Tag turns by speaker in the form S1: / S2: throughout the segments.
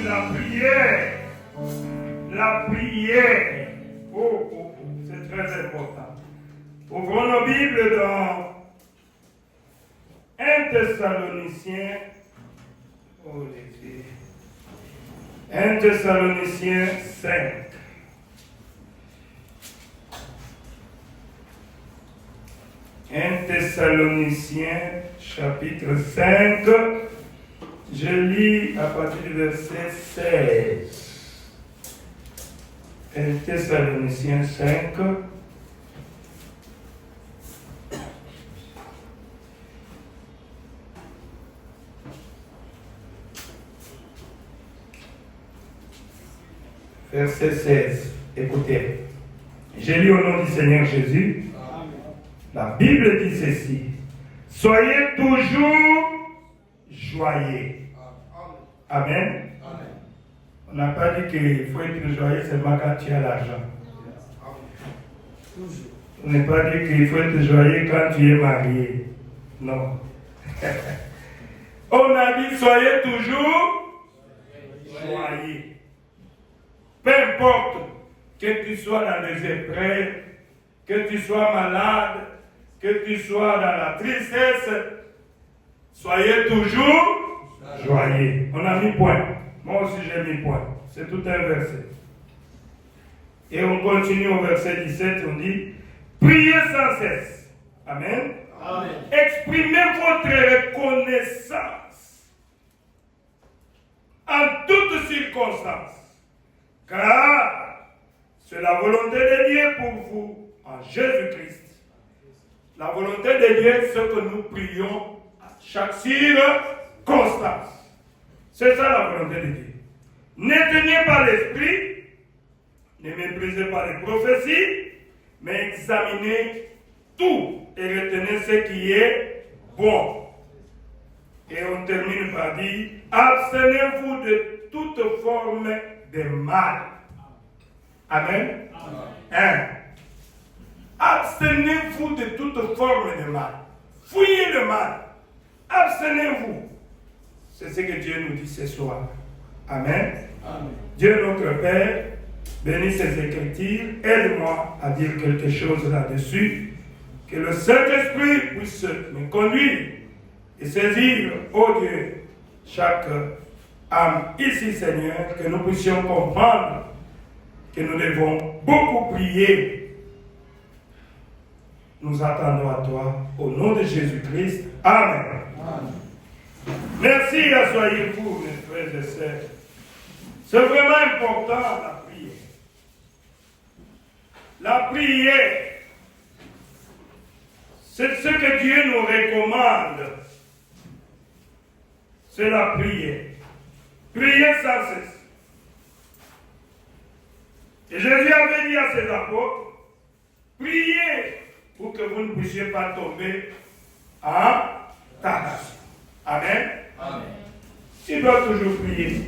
S1: la prière. La prière. Oh, c'est très important. Ouvrons nos Bibles dans 1 Thessaloniciens. Oh, Jésus. 1 Thessaloniciens 5. 1 Thessaloniciens chapitre 5. Je lis à partir du verset 16. 1 Thessaloniciens 5. Verset 16. Écoutez. Je lis au nom du Seigneur Jésus. Amen. La Bible dit ceci. Soyez toujours joyeux. Amen. Amen. On n'a pas dit qu'il faut être joyeux seulement quand tu as l'argent. On n'a pas dit qu'il faut être joyeux quand tu es marié. Non. On a dit soyez toujours joyeux. Peu importe que tu sois dans des épreuves, que tu sois malade, que tu sois dans la tristesse, soyez toujours joyeux. On a mis point. Moi aussi j'ai mis point. C'est tout un verset. Et on continue au verset 17, on dit, priez sans cesse. Amen. Amen. Exprimez votre reconnaissance en toutes circonstances. Car c'est la volonté de Dieu pour vous en Jésus-Christ. La volonté de Dieu, c'est que nous prions à chaque circonstance. C'est ça la volonté de Dieu. N'éteignez pas l'esprit, ne méprisez pas les prophéties, mais examinez tout et retenez ce qui est bon. Et on termine par dire, abstenez-vous de toute forme de mal. Amen. Amen. Abstenez-vous de toute forme de mal. Fuyez le mal. Abstenez-vous. C'est ce que Dieu nous dit ce soir. Amen. Amen. Dieu notre Père, bénis ces Écritures. Aide-moi à dire quelque chose là-dessus. Que le Saint-Esprit puisse me conduire et saisir, ô Dieu, chaque âme ici, Seigneur, que nous puissions comprendre que nous devons beaucoup prier. Nous attendons à toi, au nom de Jésus-Christ. Amen. Amen. Merci, asseyez-vous, mes frères et sœurs. C'est vraiment important, la prière. La prière, c'est ce que Dieu nous recommande. C'est la prière. Priez sans cesse. Et Jésus avait dit à ses apôtres, priez pour que vous ne puissiez pas tomber en tentation. Amen. Amen. Tu dois toujours prier.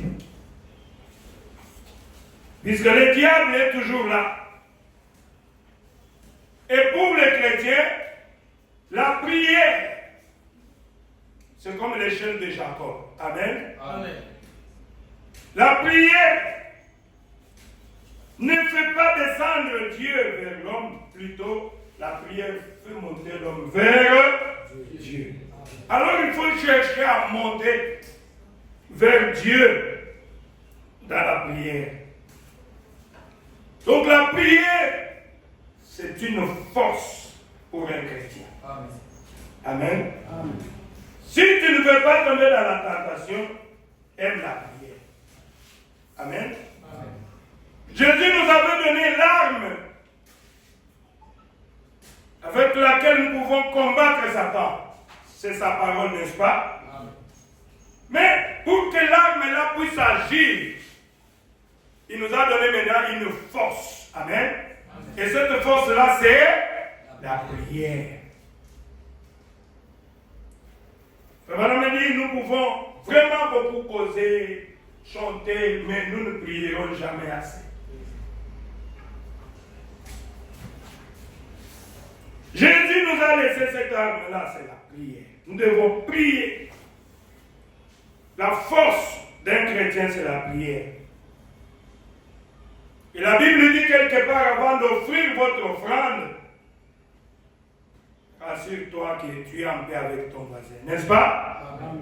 S1: Puisque le diable est toujours là. Et pour les chrétiens, la prière, c'est comme l'échelle de Jacob. Amen. Amen. La prière ne fait pas descendre Dieu vers l'homme, plutôt la prière fait monter l'homme vers Dieu. Alors il faut chercher à monter vers Dieu dans la prière. Donc la prière, c'est une force pour un chrétien. Amen. Amen. Amen. Si tu ne veux pas tomber dans la tentation, aime la prière. Amen. Amen. Jésus nous avait donné l'arme avec laquelle nous pouvons combattre Satan. C'est sa parole, n'est-ce pas? Amen. Mais pour que l'arme-là puisse agir, il nous a donné maintenant une force. Amen. Amen. Et cette force-là, c'est la prière. Madame me dit, nous pouvons vraiment beaucoup causer, chanter, mais nous ne prierons jamais assez. Jésus nous a laissé cette arme-là, c'est la prière. Nous devons prier. La force d'un chrétien, c'est la prière. Et la Bible dit quelque part, avant d'offrir votre offrande, rassure-toi que tu es en paix avec ton voisin, n'est-ce pas? Amen.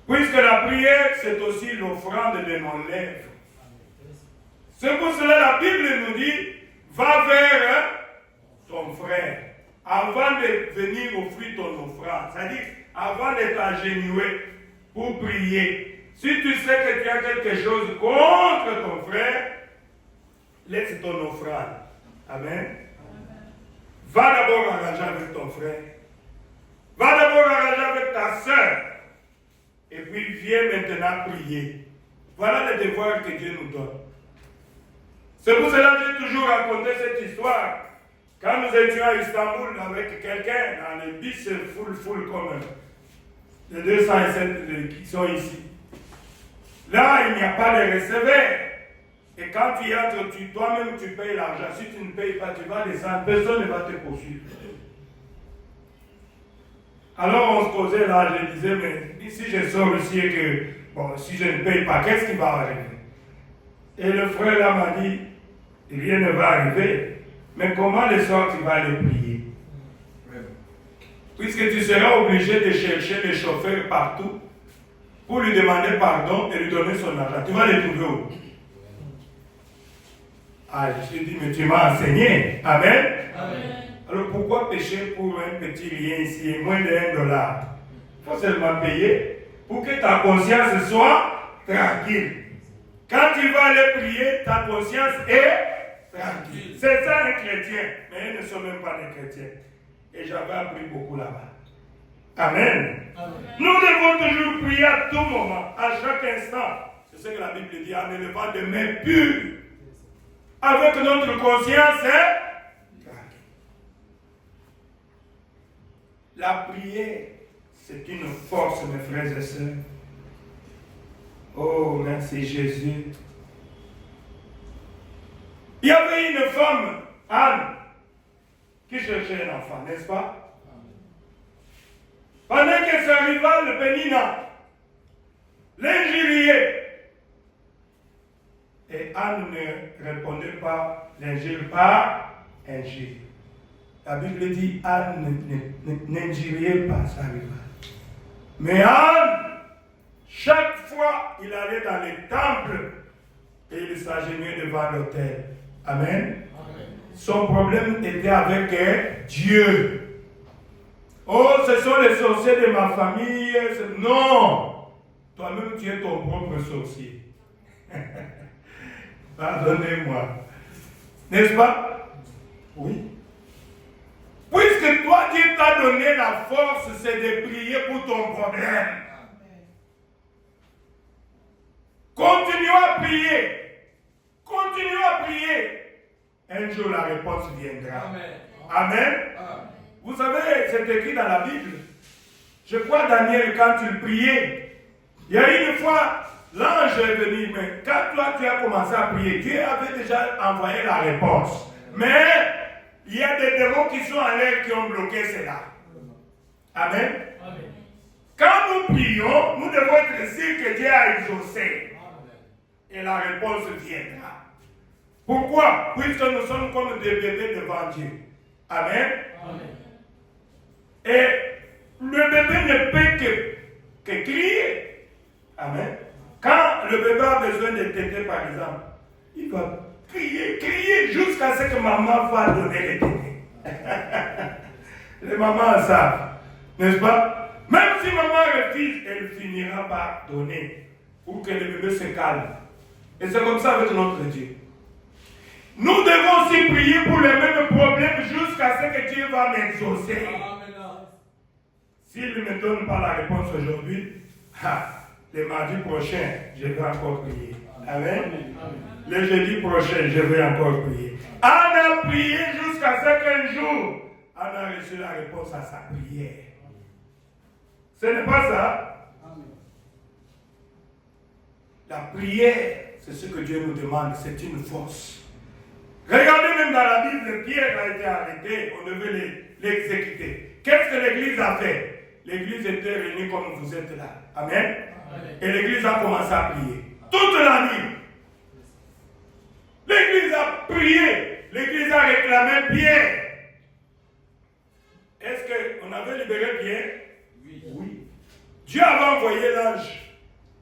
S1: Puisque la prière, c'est aussi l'offrande de nos lèvres. C'est pour cela la Bible nous dit, va vers ton frère, avant de venir offrir ton offrande. C'est-à-dire, avant de t'agenouiller pour prier. Si tu sais que tu as quelque chose contre ton frère, laisse ton offrande. Amen. Va d'abord arranger avec ton frère. Va d'abord arranger avec ta soeur. Et puis viens maintenant prier. Voilà le devoir que Dieu nous donne. C'est pour cela que j'ai toujours raconté cette histoire. Quand nous étions à Istanbul avec quelqu'un, dans le bus full comme les 207 qui sont ici. Là, il n'y a pas de receveur. Et quand tu entres, toi-même tu payes l'argent. Si tu ne payes pas, tu vas descendre. Personne ne va te poursuivre. Alors on se posait là, je disais, mais si je sors ici et que, bon, si je ne paye pas, qu'est-ce qui va arriver? Et le frère là m'a dit, rien ne va arriver. Mais comment le soir tu vas aller prier? Puisque tu seras obligé de chercher le chauffeur partout pour lui demander pardon et lui donner son argent. Tu vas le trouver où? Ah, je me suis dit, mais tu m'as enseigné. Amen. Amen. Alors pourquoi pécher pour un petit rien ici, moins de $1? Il faut seulement payer pour que ta conscience soit tranquille. Quand tu vas aller prier, ta conscience est tranquille. C'est ça un chrétien. Mais ils ne sont même pas des chrétiens. Et j'avais appris beaucoup là-bas. Amen. Amen. Nous devons toujours prier à tout moment, à chaque instant. C'est ce que la Bible dit, en élevant des mains pures. Avec notre conscience tranquille. La prière, c'est une force, mes frères et sœurs. Oh, merci Jésus. Il y avait une femme, Anne, qui cherchait un enfant, n'est-ce pas? Pendant que sa rivale Pénina l'injuriait, et Anne ne répondait pas l'injure par injure. La Bible dit Anne n'injuriait pas sa rivale. Mais Anne, chaque fois il allait dans les temples et il s'agenouillait devant l'autel. Amen. Amen. Son problème était avec Dieu. Oh, ce sont les sorciers de ma famille. Non! Toi-même, tu es ton propre sorcier. Pardonnez-moi. N'est-ce pas? Oui. Puisque toi, Dieu t'a donné la force, c'est de prier pour ton problème. Continuons à prier. Continuons à prier. Un jour, la réponse viendra. Amen. Amen. Amen. Vous savez, c'est écrit dans la Bible. Je crois, Daniel, quand il priait, il y a une fois, l'ange est venu, mais quand toi, tu as commencé à prier, Dieu avait déjà envoyé la réponse. Mais il y a des démons qui sont en l'air qui ont bloqué cela. Amen. Amen. Quand nous prions, nous devons être sûrs que Dieu a exaucé. Et la réponse viendra. Pourquoi? Puisque nous sommes comme des bébés devant Dieu. Amen. Amen. Et le bébé ne peut que crier. Amen. Quand le bébé a besoin de téter, par exemple, il va crier, crier jusqu'à ce que maman va donner les tétés. Les mamans savent, n'est-ce pas? Même si maman refuse, elle finira par donner pour que le bébé se calme. Et c'est comme ça avec notre Dieu. Nous devons aussi prier pour les mêmes problèmes jusqu'à ce que Dieu va m'exaucer. S'il ne me donne pas la réponse aujourd'hui, le mardi prochain, je vais encore prier. Amen. Le jeudi prochain, je vais encore prier. Anne a prié jusqu'à ce qu'un jour, Anne a reçu la réponse à sa prière. Ce n'est pas ça. La prière, c'est ce que Dieu nous demande, c'est une force. Regardez même dans la Bible, Pierre a été arrêté, on devait l'exécuter. Qu'est-ce que l'Église a fait? l'église était réunie comme vous êtes là. Amen. Et l'église a commencé à prier. Toute la nuit. L'église a prié. L'église a réclamé Pierre. Est-ce qu'on avait libéré Pierre? Oui. Dieu avait envoyé l'ange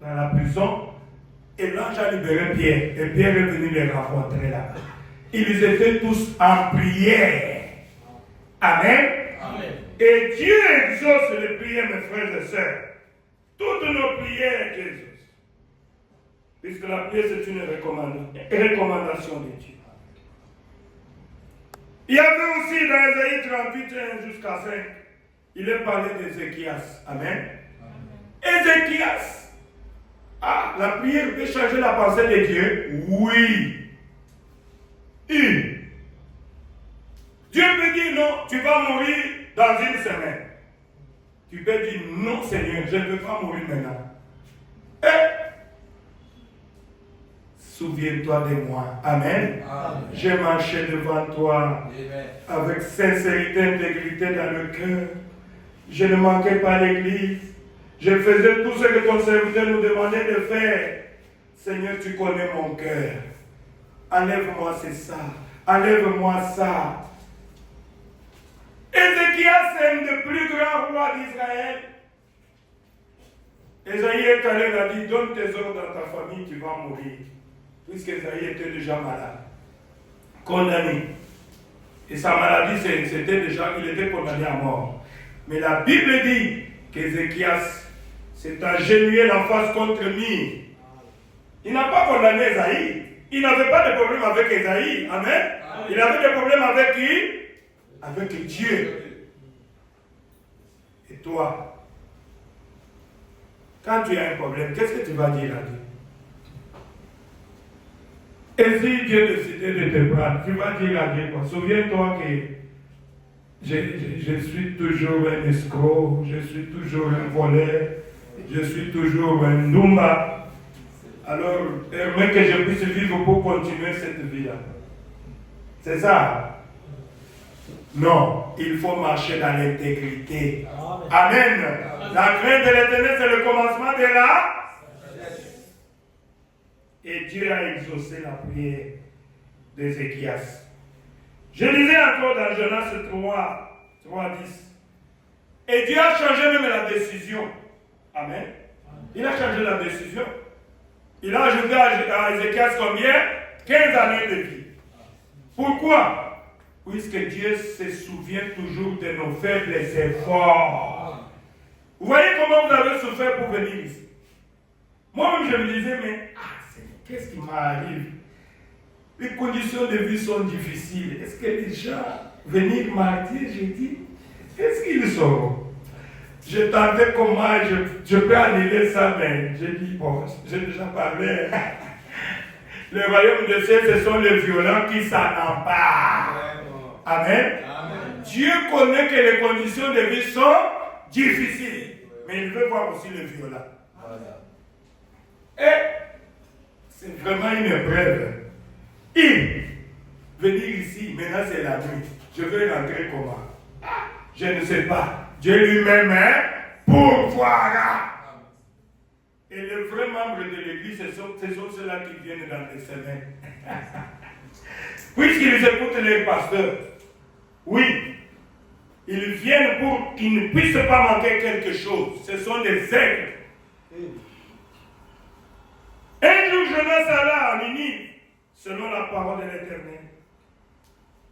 S1: dans la prison et l'ange a libéré Pierre. Et Pierre est venu les rencontrer là-bas. Ils étaient tous en prière. Amen. Amen. Et Dieu exauce les prières, mes frères et sœurs. Toutes nos prières, Jésus. Puisque la prière, c'est une recommandation de Dieu. Il y avait aussi dans Ésaïe 38, 1 jusqu'à 5, il est parlé d'Ézéchias. Amen. Ézéchias. Ah, la prière peut changer la pensée de Dieu? Oui. Dieu peut dire non, tu vas mourir dans une semaine. Tu peux dire non, Seigneur, je ne veux pas mourir maintenant. Souviens-toi de moi. Amen. Amen. J'ai marché devant toi. Amen. Avec sincérité, intégrité dans le cœur. Je ne manquais pas l'église. Je faisais tout ce que ton serviteur nous demandait de faire. Seigneur, tu connais mon cœur. Enlève-moi ça. Enlève-moi ça. Ézéchias est un des plus grands rois d'Israël. Ésaïe est allé et a dit, donne tes ordres dans ta famille, tu vas mourir. Puisque Ésaïe était déjà malade. Condamné. Et sa maladie, c'était déjà, il était condamné à mort. Mais la Bible dit qu'Ézéchias s'est agenouillé en face contre lui. Il n'a pas condamné Ésaïe. Il n'avait pas de problème avec Ésaïe. Amen. Il avait des problèmes avec qui? Avec Dieu. Et toi, quand tu as un problème, qu'est-ce que tu vas dire à Dieu? Et si Dieu décidait de te prendre, tu vas dire à Dieu quoi? Souviens-toi que je suis toujours un escroc, je suis toujours un voleur, je suis toujours un Ndumba. Alors, permets que je puisse vivre pour continuer cette vie-là. C'est ça? Non, il faut marcher dans l'intégrité. Amen. La crainte de l'Éternel, c'est le commencement de la sagesse. Et Dieu a exaucé la prière d'Ézéchias. Je lisais encore dans Jonas 3:10. Et Dieu a changé même la décision. Amen. Il a changé la décision. Il a ajouté à Ézéchias combien? 15 années de vie. Pourquoi? Puisque Dieu se souvient toujours de nos faibles efforts. Vous voyez comment vous avez souffert pour venir ici? Moi-même, je me disais, mais qu'est-ce qui m'arrive? Les conditions de vie sont difficiles. Est-ce que les gens venir martyr, j'ai dit, est-ce qu'ils sont? Je tentais comment je peux annuler ça, mais j'ai dit, bon, j'ai déjà parlé. Le royaume de ciel, ce sont les violents qui s'en emparent. Amen. Amen. Dieu connaît que les conditions de vie sont difficiles, mais il veut voir aussi les violents. Et c'est vraiment une épreuve. Venir ici, maintenant c'est la nuit. Je veux rentrer comment? Je ne sais pas. Dieu lui-même est pourvoira. Et les vrais membres de l'église, ce sont ceux-là qui viennent dans les semaines. Puisqu'ils écoutent les pasteurs, oui, ils viennent pour qu'ils ne puissent pas manquer quelque chose. Ce sont des aigles. Un jour, Jonas alla à Ninive, selon la parole de l'Éternel.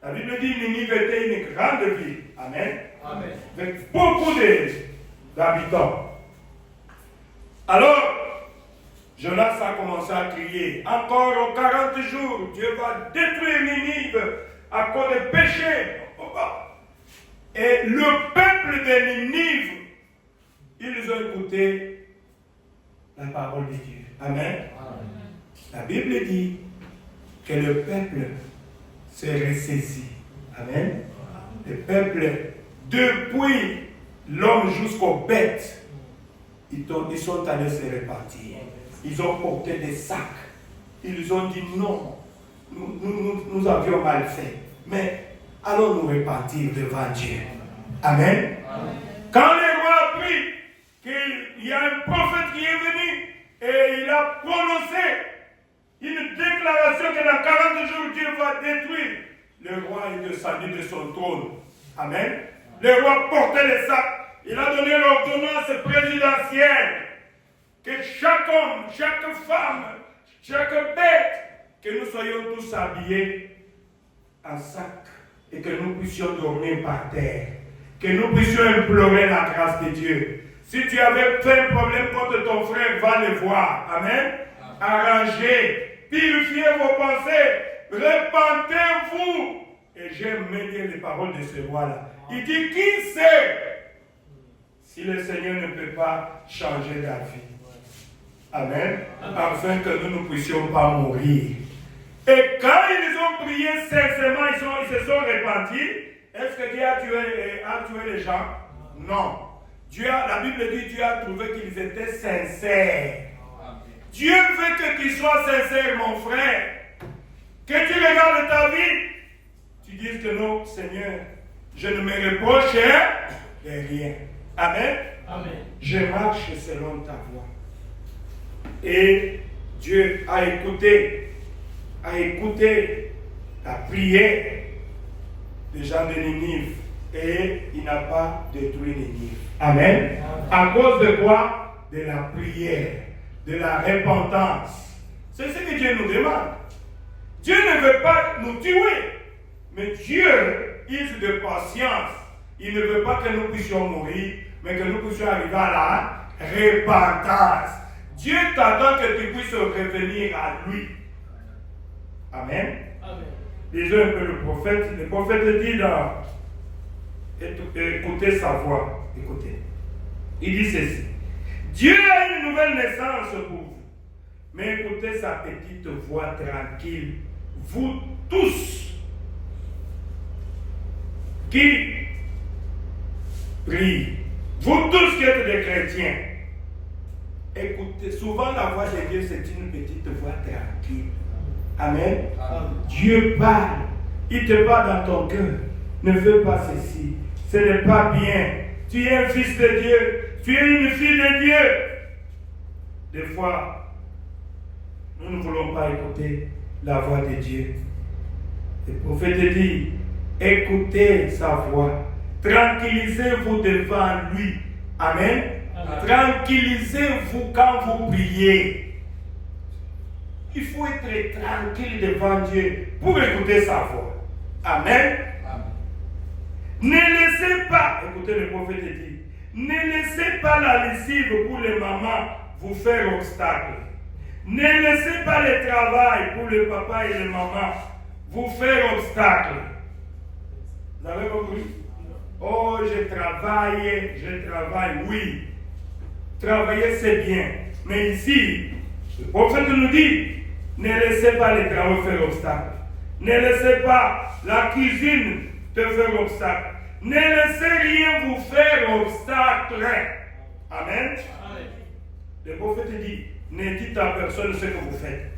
S1: La Bible dit que Ninive était une grande ville. Amen. Amen. Avec beaucoup d'habitants. Alors, Jonas a commencé à crier. Encore 40 jours, Dieu va détruire Ninive à cause des péchés. Et le peuple de Ninive, ils ont écouté la parole de Dieu. Amen. Amen. La Bible dit que le peuple s'est ressaisi. Amen. Le peuple, depuis l'homme jusqu'aux bêtes, ils sont allés se répartir. Ils ont porté des sacs. Ils ont dit non, nous avions mal fait. Mais allons nous répartir devant Dieu. Amen. Amen. Quand les rois qu'il y a un prophète qui est venu et il a prononcé une déclaration que dans 40 jours, Dieu va détruire. Le roi est descendu de son trône. Amen. Le roi portait les sacs. Il a donné l'ordonnance présidentielle que chaque homme, chaque femme, chaque bête, que nous soyons tous habillés en sac et que nous puissions dormir par terre. Que nous puissions implorer la grâce de Dieu. Si tu avais fait un problème contre ton frère, va le voir. Amen. Arrangez, purifiez vos pensées, repentez-vous. Et j'aime bien les paroles de ce roi-là. Il dit, qui sait si le Seigneur ne peut pas changer la vie? Amen. Afin que nous ne puissions pas mourir. Et quand ils ont prié sincèrement, ils se sont repentis. Est-ce que Dieu a tué les gens? Non. La Bible dit Dieu a trouvé qu'ils étaient sincères. Dieu veut qu'ils soient sincères, mon frère. Que tu regardes ta vie, tu dises que non, Seigneur, je ne me reproche de rien. Amen. Amen. Je marche selon ta voie. Et Dieu a écouté la prière des gens de Ninive et il n'a pas détruit Ninive. Amen. À cause de quoi? De la prière, de la repentance. C'est ce que Dieu nous demande. Dieu ne veut pas nous tuer, mais Dieu use de patience. Il ne veut pas que nous puissions mourir, mais que nous puissions arriver à la repentance. Dieu t'attend que tu puisses revenir à lui. Amen. Amen. Lisons un peu le prophète. Le prophète dit dans... Écoutez sa voix. Écoutez. Il dit ceci. Dieu a une nouvelle naissance pour vous. Mais écoutez sa petite voix tranquille. Vous tous qui priez. Vous tous qui êtes des chrétiens. Écoutez, souvent la voix de Dieu c'est une petite voix tranquille. Amen. Amen. Dieu parle. Il te parle dans ton cœur. Ne fais pas ceci. Ce n'est pas bien. Tu es un fils de Dieu. Tu es une fille de Dieu. Des fois, nous ne voulons pas écouter la voix de Dieu. Le prophète dit, écoutez sa voix. Tranquillisez-vous devant lui. Amen. Amen. Tranquillisez-vous quand vous priez. Il faut être tranquille devant Dieu pour écouter sa voix. Amen. Amen. Ne laissez pas, écoutez le prophète dit, ne laissez pas la lessive pour les mamans vous faire obstacle. Ne laissez pas le travail pour le papa et les mamans vous faire obstacle. Vous avez compris? Oh, je travaille, oui. Travailler c'est bien. Mais ici, le prophète nous dit, ne laissez pas les travaux faire obstacle. Ne laissez pas la cuisine te faire obstacle. Ne laissez rien vous faire obstacle. Amen. Amen. Le prophète dit, ne dites à personne ce que vous faites.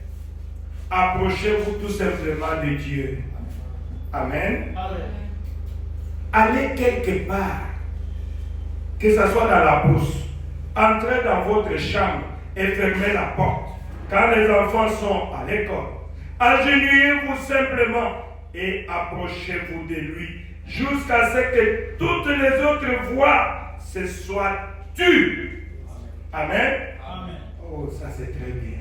S1: Approchez-vous tout simplement de Dieu. Amen. Amen. Allez quelque part, que ce soit dans la bourse, entrez dans votre chambre et fermez la porte. Quand les enfants sont à l'école, agenouillez-vous simplement et approchez-vous de lui jusqu'à ce que toutes les autres voix se soient tues. Amen. Amen. Oh, ça c'est très bien.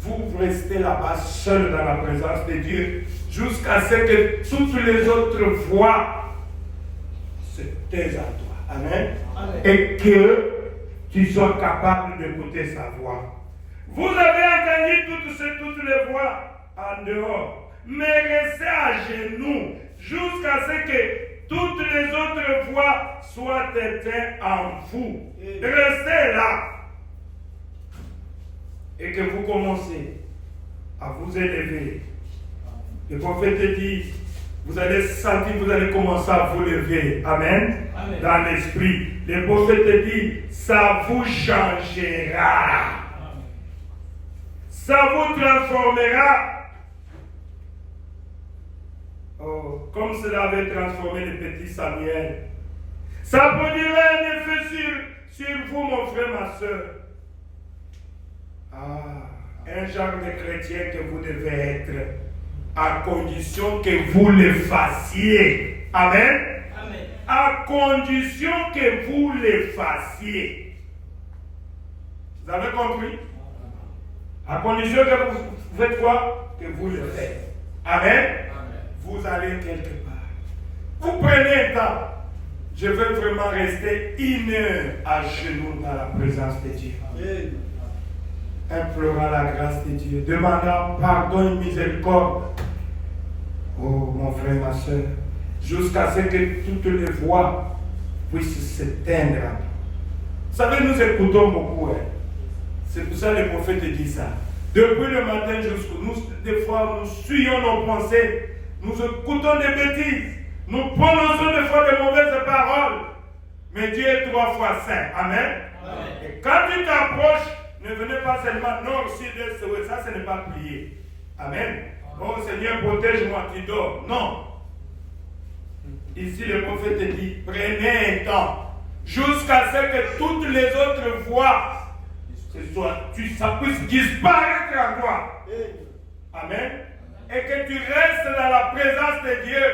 S1: Vous restez là-bas seul dans la présence de Dieu jusqu'à ce que toutes les autres voix se taisent à toi. Amen. Amen. Et que tu sois capable d'écouter sa voix. Vous avez entendu toutes les voix en dehors, mais restez à genoux jusqu'à ce que toutes les autres voix soient éteintes en vous. Restez là. Et que vous commencez à vous élever. Le prophète dit, vous allez sentir, vous allez commencer à vous lever. Amen. Amen. Dans l'esprit. Le prophète dit, ça vous changera. Ça vous transformera. Oh, comme cela avait transformé le petit Samuel. Ça produira un effet sur vous, mon frère, ma soeur. Un genre de chrétien que vous devez être, à condition que vous le fassiez. Amen.
S2: Amen.
S1: À condition que vous le fassiez. Vous avez compris? À condition que vous faites quoi? Que vous le faites. Amen. Amen. Vous allez quelque part. Vous prenez un temps. Je veux vraiment rester 1 heure à genoux dans la présence de Dieu. Amen. Implorant la grâce de Dieu, demandant pardon et miséricorde. Oh mon frère, ma soeur, jusqu'à ce que toutes les voix puissent s'éteindre. Vous savez, nous écoutons beaucoup. C'est pour ça que le prophète dit ça. Depuis le matin jusqu'au nous, des fois, nous suyons nos pensées, nous écoutons des bêtises, nous prononçons des fois des mauvaises paroles. Mais Dieu est 3 fois saint. Amen. Amen. Et quand tu t'approches, ne venez pas seulement nord, sud, est, ça, ce n'est pas prier. Amen. Oh Seigneur, protège-moi, tu dors. Non. Ici, le prophète dit, prenez un temps, jusqu'à ce que toutes les autres voix, ça puisse disparaître en toi. Amen. Et que tu restes dans la présence de Dieu.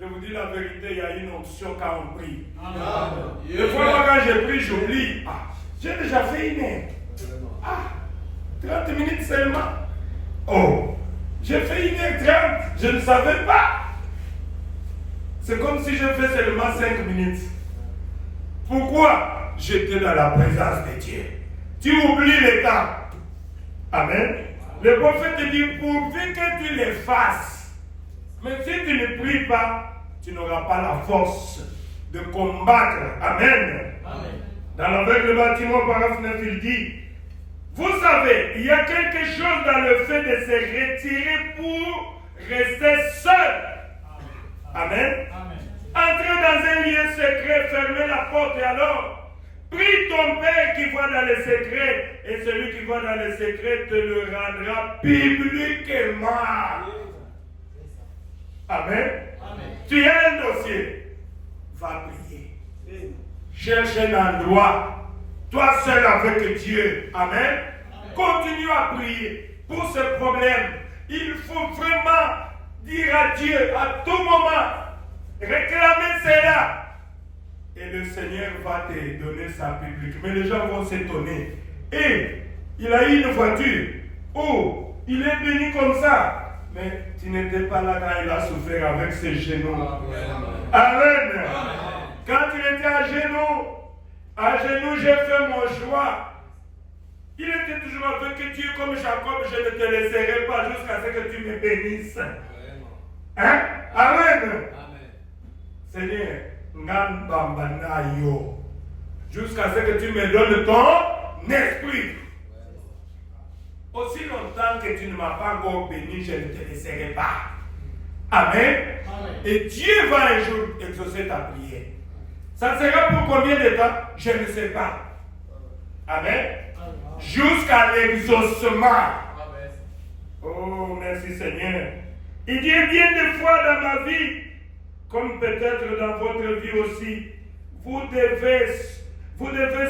S1: Je vous dis la vérité, il y a une onction quand on prie. Des fois, moi, quand je prie, j'oublie. J'ai déjà fait 1 heure. 30 minutes seulement. Oh, j'ai fait 1h30. Je ne savais pas. C'est comme si je fais seulement 5 minutes. Pourquoi? J'étais dans la présence de Dieu. Tu oublies le temps. Amen. Le prophète te dit, pourvu que tu le fasses. Mais si tu ne pries pas, tu n'auras pas la force de combattre. Amen. Amen. Dans l'aveugle bâtiment, paragraphe 9, il dit, vous savez, il y a quelque chose dans le fait de se retirer pour rester seul. Amen. Amen. Entrez dans un lieu secret, fermez la porte et alors, prie ton Père qui voit dans les secrets et celui qui voit dans les secrets te le rendra publiquement. Amen. Amen. Tu as un dossier, va prier. Cherche un endroit. Toi seul avec Dieu. Amen. Amen. Continue à prier pour ce problème. Il faut vraiment dire à Dieu à tout moment. Réclamer cela. Et le Seigneur va te donner ça public. Mais les gens vont s'étonner. Et il a eu une voiture. Oh, il est béni comme ça. Mais tu n'étais pas là quand il a souffert avec ses genoux. Amen. Amen. Quand il était à genoux, j'ai fait mon choix. Il était toujours avec Dieu comme Jacob, je ne te laisserai pas jusqu'à ce que tu me bénisses. Hein? Amen. Amen. Seigneur, jusqu'à ce que tu me donnes ton esprit. Aussi longtemps que tu ne m'as pas encore béni, je ne te laisserai pas. Amen. Amen. Et Dieu va un jour exaucer ta prière. Ça sera pour combien de temps? Je ne sais pas. Amen. Jusqu'à l'exaucement. Oh, merci Seigneur. Il y a bien des fois dans ma vie, comme peut-être dans votre vie aussi, vous devez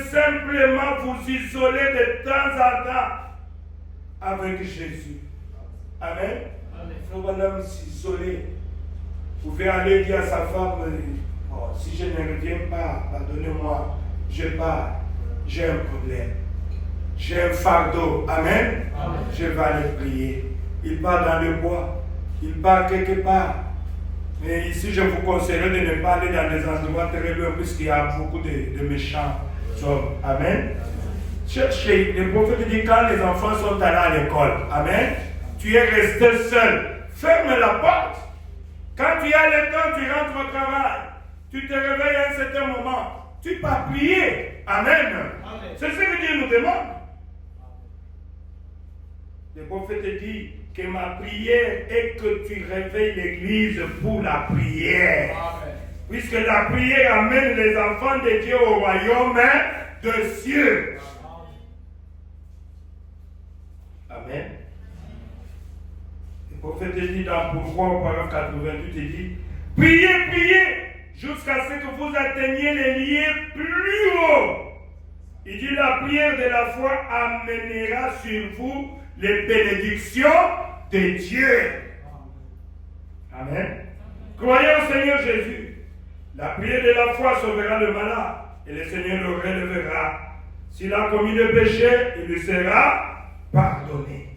S1: simplement vous isoler de temps en temps avec Jésus. Amen. Il faut vraiment s'isoler. Vous pouvez aller dire à sa femme, oh, si je ne reviens pas, pardonnez-moi, je pars, j'ai un problème. J'ai un fardeau. Amen. Amen. Je vais aller prier. Il part dans le bois. Il part quelque part. Mais ici, je vous conseillerais de ne pas aller dans des endroits très loin puisqu'il y a beaucoup de méchants hommes. Amen. Cherchez. Le prophète dit quand les enfants sont allés à l'école. Amen. Tu es resté seul. Ferme la porte. Quand tu as le temps, tu rentres au travail. Tu te réveilles à un certain moment. Tu peux prier. Amen. Amen. C'est ce que Dieu nous demande. Le prophète dit que ma prière est que tu réveilles l'église pour la prière. Amen. Puisque la prière amène les enfants de Dieu au royaume des cieux. Amen. Le prophète dit dans Pourquoi au paragraphe 88, il dit priez, priez jusqu'à ce que vous atteigniez les lieux plus hauts Il dit la prière de la foi amènera sur vous les bénédictions de Dieu. Amen. Croyez au Seigneur Jésus. La prière de la foi sauvera le malade et le Seigneur le relèvera. S'il a commis le péché, il lui sera pardonné.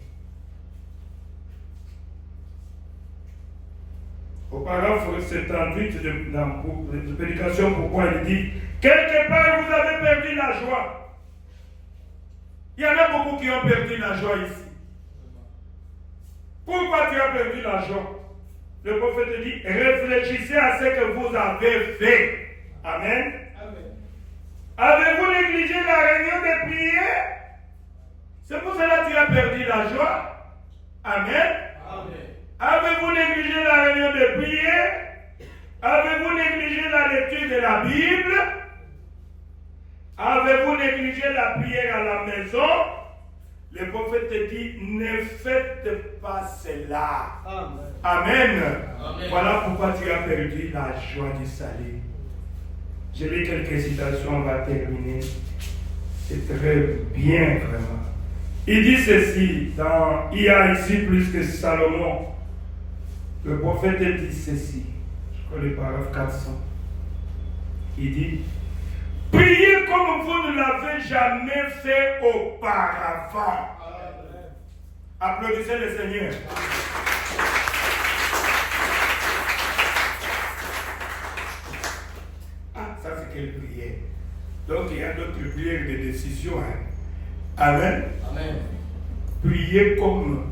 S1: Au paragraphe 78 de prédication, pourquoi il dit quelque part vous avez perdu la joie. Il y en a beaucoup qui ont perdu la joie ici. Pourquoi tu as perdu la joie? Le prophète dit réfléchissez à ce que vous avez fait. Amen. Avez-vous négligé la réunion de prière? C'est pour cela que tu as perdu la joie. Amen. Avez-vous négligé la réunion de prière? Avez-vous négligé la lecture de la Bible? Avez-vous négligé la prière à la maison? Le prophète dit, ne faites pas cela. Amen. Voilà pourquoi tu as perdu la joie du salut. Je lis quelques citations, on va terminer. C'est très bien, vraiment. Il dit ceci, il y a ici plus que Salomon. Le prophète dit ceci, je crois le paragraphe 400. Il dit, priez comme vous ne l'avez jamais fait auparavant. Applaudissez le Seigneur. Ah, ça c'est quelle prière. Donc il y a d'autres prières de décision. Amen. Amen. Priez comme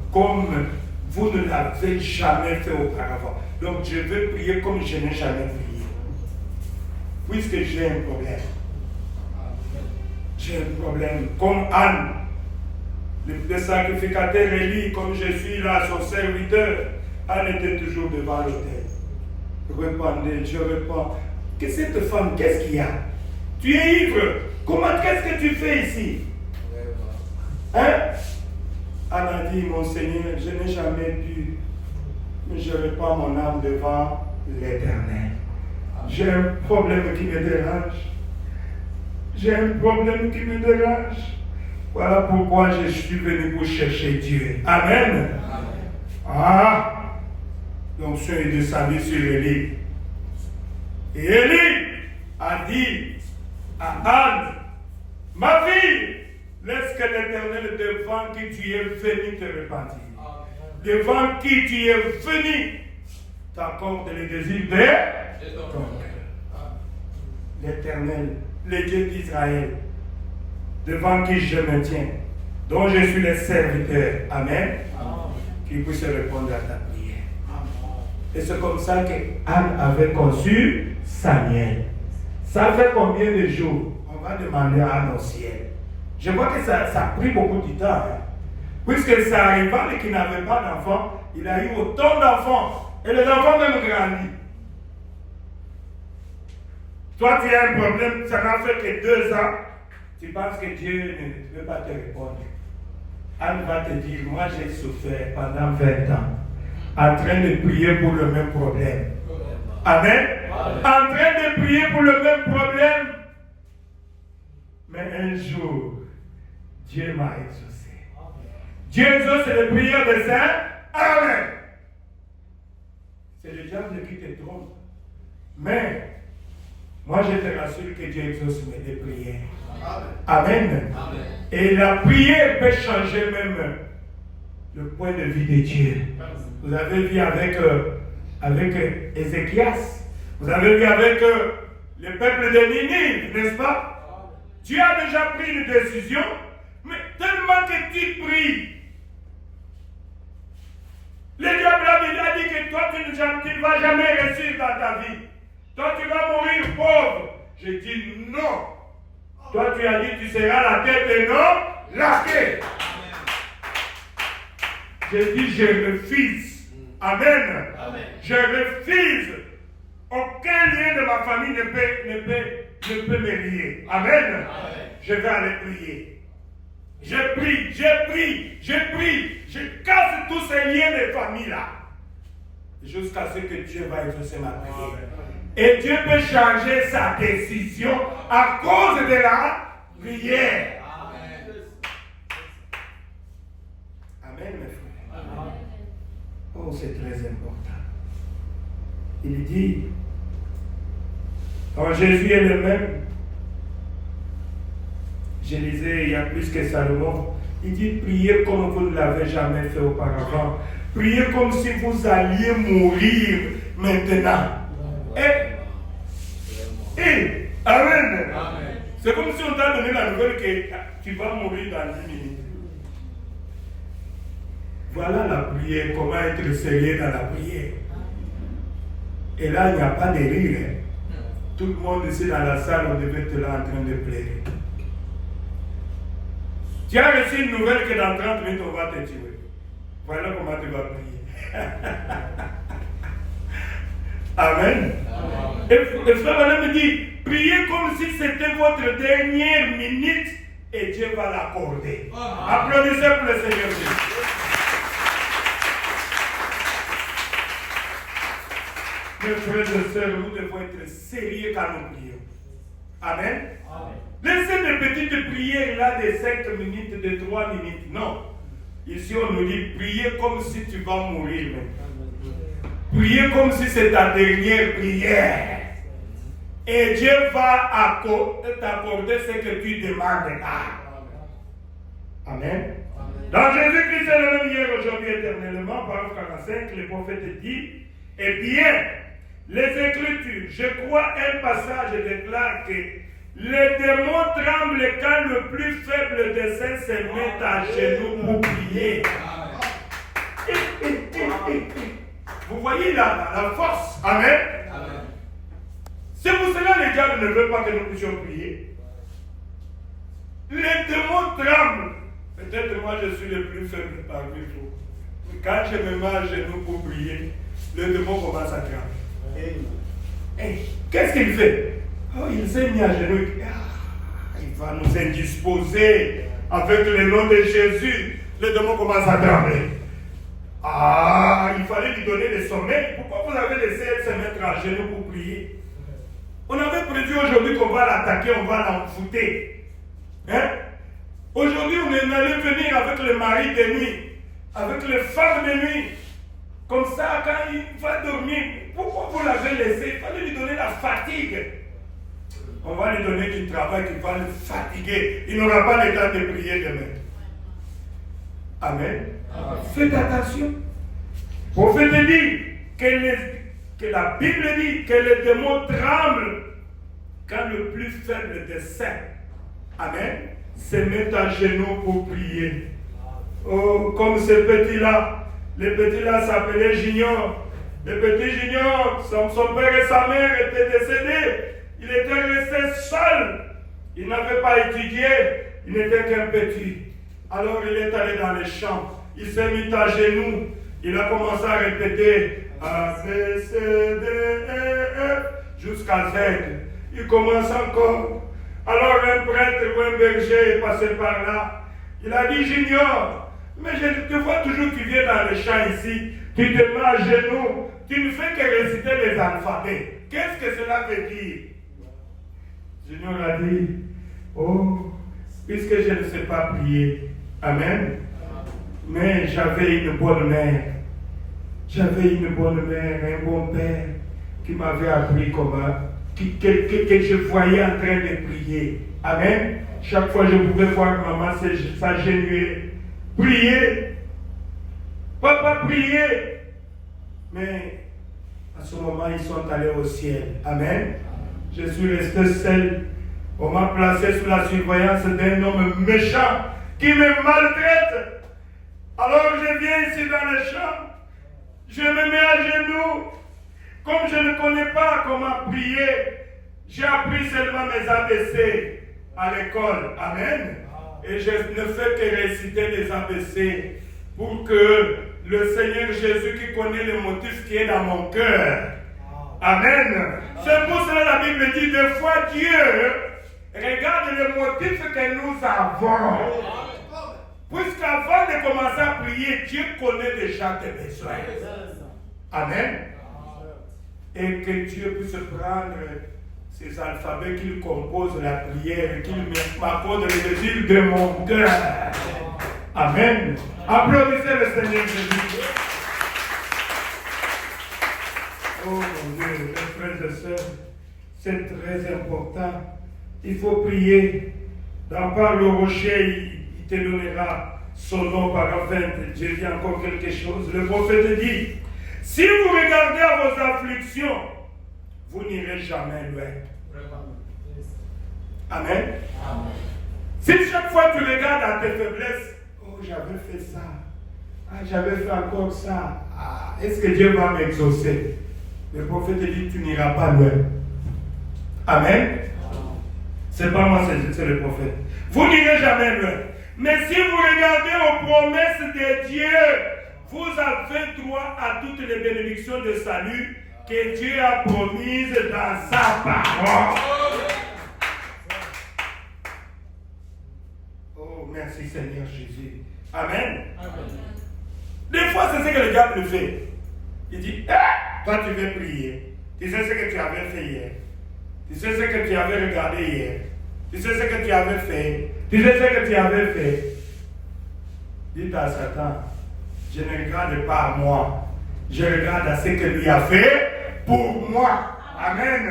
S1: vous ne l'avez jamais fait auparavant. Donc je veux prier comme je n'ai jamais prié. Puisque j'ai un problème. J'ai un problème. Comme Anne, le sacrificateur Élie, comme je suis là, son serviteur, Anne était toujours devant l'autel. Répondez, je réponds. Que cette femme, qu'est-ce qu'il y a? Tu es ivre. Comment, qu'est-ce que tu fais ici? Hein? Anne a dit, mon Seigneur, je n'ai jamais pu, mais je répands mon âme devant l'Éternel. J'ai un problème qui me dérange. J'ai un problème qui me dérange. Voilà pourquoi je suis venu pour chercher Dieu. Amen. Amen. Ah! Donc, ce est descendu sur Élie. Et Élie a dit à Anne, ma fille, laisse que l'Éternel devant qui tu es venu te repentir. Devant qui tu es venu t'accorde le désir de ton cœur. L'Éternel, le Dieu d'Israël, devant qui je me tiens, dont je suis le serviteur. Amen. Qui puisse répondre à ta prière. Et c'est comme ça que Anne avait conçu Samuel. Ça fait combien de jours? On va demander à Anne au ciel. Je vois que ça a pris beaucoup de temps. Hein. Puisque ça arriva et qu'il n'avait pas d'enfant, il a eu autant d'enfants. Et les enfants même grandis. Toi, tu as un problème, ça n'a fait que 2 ans. Tu penses que Dieu ne veut pas te répondre. Anne va te dire, moi j'ai souffert pendant 20 ans, en train de prier pour le même problème. Amen. En train de prier pour le même problème. Mais un jour, Dieu m'a exaucé. Dieu exauce les prières des saints. Amen. C'est le diable qui te trompe. Mais, moi je te rassure que Dieu exauce mes prières. Amen. Amen. Et la prière peut changer même le point de vue de Dieu. Vous avez vu avec Ézéchias. Vous avez vu avec le peuple de Ninive, n'est-ce pas? Tu as déjà pris une décision, mais tellement que tu pries. Le diable a dit que toi, tu ne vas jamais réussir dans ta vie. Toi, tu vas mourir pauvre. Je dis non. Toi, tu as dit tu seras la tête et non la queue. Je dis je refuse. Amen. Amen. Je refuse. Aucun lien de ma famille ne peut me lier. Amen. Amen. Je vais aller prier. Je prie, je casse tous ces liens de famille là. Jusqu'à ce que Dieu va exaucer ma prière. Et Dieu peut changer sa décision à cause de la prière. Amen, mes frères. Amen. Oh, c'est très important. Il dit, quand Jésus est le même, je lisais il y a plus que Salomon, il dit, priez comme vous ne l'avez jamais fait auparavant. Priez comme si vous alliez mourir maintenant. Et Amen. Amen. C'est comme si on t'a donné la nouvelle que tu vas mourir dans 10 minutes. Voilà la prière, comment être sérieux dans la prière. Et là, il n'y a pas de rire. Tout le monde ici dans la salle, on devait être là en train de pleurer. Tu as reçu une nouvelle que dans 30 minutes, on va te tuer. Voilà comment tu vas prier. Amen. Et frère Madame me dit, priez comme si c'était votre dernière minute et Dieu va l'accorder. Applaudissez pour le Seigneur Jésus. Mes frères et sœurs, nous devons être sérieux quand nous prions. Amen. Amen. Laissez des petites prières là de 5 minutes, de 3 minutes. Non. Ici, on nous dit, priez comme si tu vas mourir. Priez comme si c'est ta dernière prière. Et Dieu va t'accorder ce que tu demandes là. Amen. Dans Jésus-Christ, c'est le même hier, aujourd'hui, éternellement. Parole 45, le prophète dit, eh bien, les Écritures, je crois un passage déclare que les démons tremblent quand le plus faible des saints se met à genoux pour prier. Vous voyez la force. Amen. Amen. C'est pour cela que les diables ne veulent pas que nous puissions prier. Les démons tremblent. Peut-être moi je suis le plus faible parmi vous. Mais quand je me mets à genoux pour prier, le démon commence à trembler. Qu'est-ce qu'il fait? Oh, il s'est mis à genoux. Il va nous indisposer avec le nom de Jésus. Le démon commence à trembler. Il fallait lui donner le sommeil. Pourquoi vous avez laissé elle se mettre à genoux pour prier? On avait prévu aujourd'hui qu'on va l'attaquer, on va l'enfouter. Hein? Aujourd'hui, on est allé venir avec le mari de nuit, avec les femmes de nuit. Comme ça, quand il va dormir, pourquoi vous l'avez laissé? Il fallait lui donner la fatigue. On va lui donner du travail qui va le fatiguer. Il n'aura pas le temps de prier demain. Amen. Amen. Faites attention. Le prophète dit que la Bible dit que les démons tremblent quand le plus faible des saints, amen, se met à genoux pour prier. Oh, comme ce petit-là, le petit-là s'appelait Junior. Le petit Junior, son père et sa mère étaient décédés. Il était resté seul. Il n'avait pas étudié. Il n'était qu'un petit. Alors il est allé dans les champs. Il s'est mis à genoux. Il a commencé à répéter A, B, C, D, E, F jusqu'à Z. Il commence encore. Alors un prêtre ou un berger est passé par là. Il a dit, Junior, mais je te vois toujours, tu viens dans les champs ici. Tu te mets à genoux. Tu ne fais que réciter les alphabets. Qu'est-ce que cela veut dire? Junior a dit, oh, puisque je ne sais pas prier. Amen. Mais j'avais une bonne mère. J'avais une bonne mère, un bon père qui m'avait appris comment, que je voyais en train de prier. Amen. Chaque fois je pouvais voir maman s'agenouiller. Prier. Papa prier. Mais à ce moment, ils sont allés au ciel. Amen. Je suis resté seul. On m'a placé sous la surveillance d'un homme méchant qui me maltraite. Alors je viens ici dans les champs. Je me mets à genoux. Comme je ne connais pas comment prier, j'ai appris seulement mes ABC à l'école. Amen. Et je ne fais que réciter les ABC pour que le Seigneur Jésus qui connaît le motif qui est dans mon cœur. Amen. C'est pour cela que la Bible dit des fois Dieu regarde le motif que nous avons. Puisqu'avant de commencer à prier, Dieu connaît déjà tes besoins. Amen. Et que Dieu puisse prendre ce ces alphabets qu'il compose la prière, qu'il m'accorde les désirs de mon cœur. Amen. Applaudissez le Seigneur Jésus. Oh mon Dieu, mes frères et sœurs, c'est très important. Il faut prier. Dans par le rocher, il te donnera son nom par enfin. Je dis encore quelque chose. Le prophète dit, si vous regardez à vos afflictions, vous n'irez jamais loin. Amen. Amen. Si chaque fois tu regardes à tes faiblesses, oh j'avais fait ça, j'avais fait encore ça, est-ce que Dieu va m'exaucer? Le prophète dit, tu n'iras pas loin. Amen. C'est pas moi, c'est le prophète. Vous n'irez jamais loin. Mais si vous regardez aux promesses de Dieu, vous avez droit à toutes les bénédictions de salut que Dieu a promises dans sa parole. Oh, merci Seigneur Jésus. Amen. Amen. Des fois, c'est ce que le diable fait. Il dit, toi tu veux prier. Tu sais ce que tu avais fait hier. Tu sais ce que tu avais regardé hier. Tu sais ce que tu avais fait. Tu sais ce que tu avais fait. Dites à Satan, je ne regarde pas à moi. Je regarde à ce que lui a fait pour moi. Amen.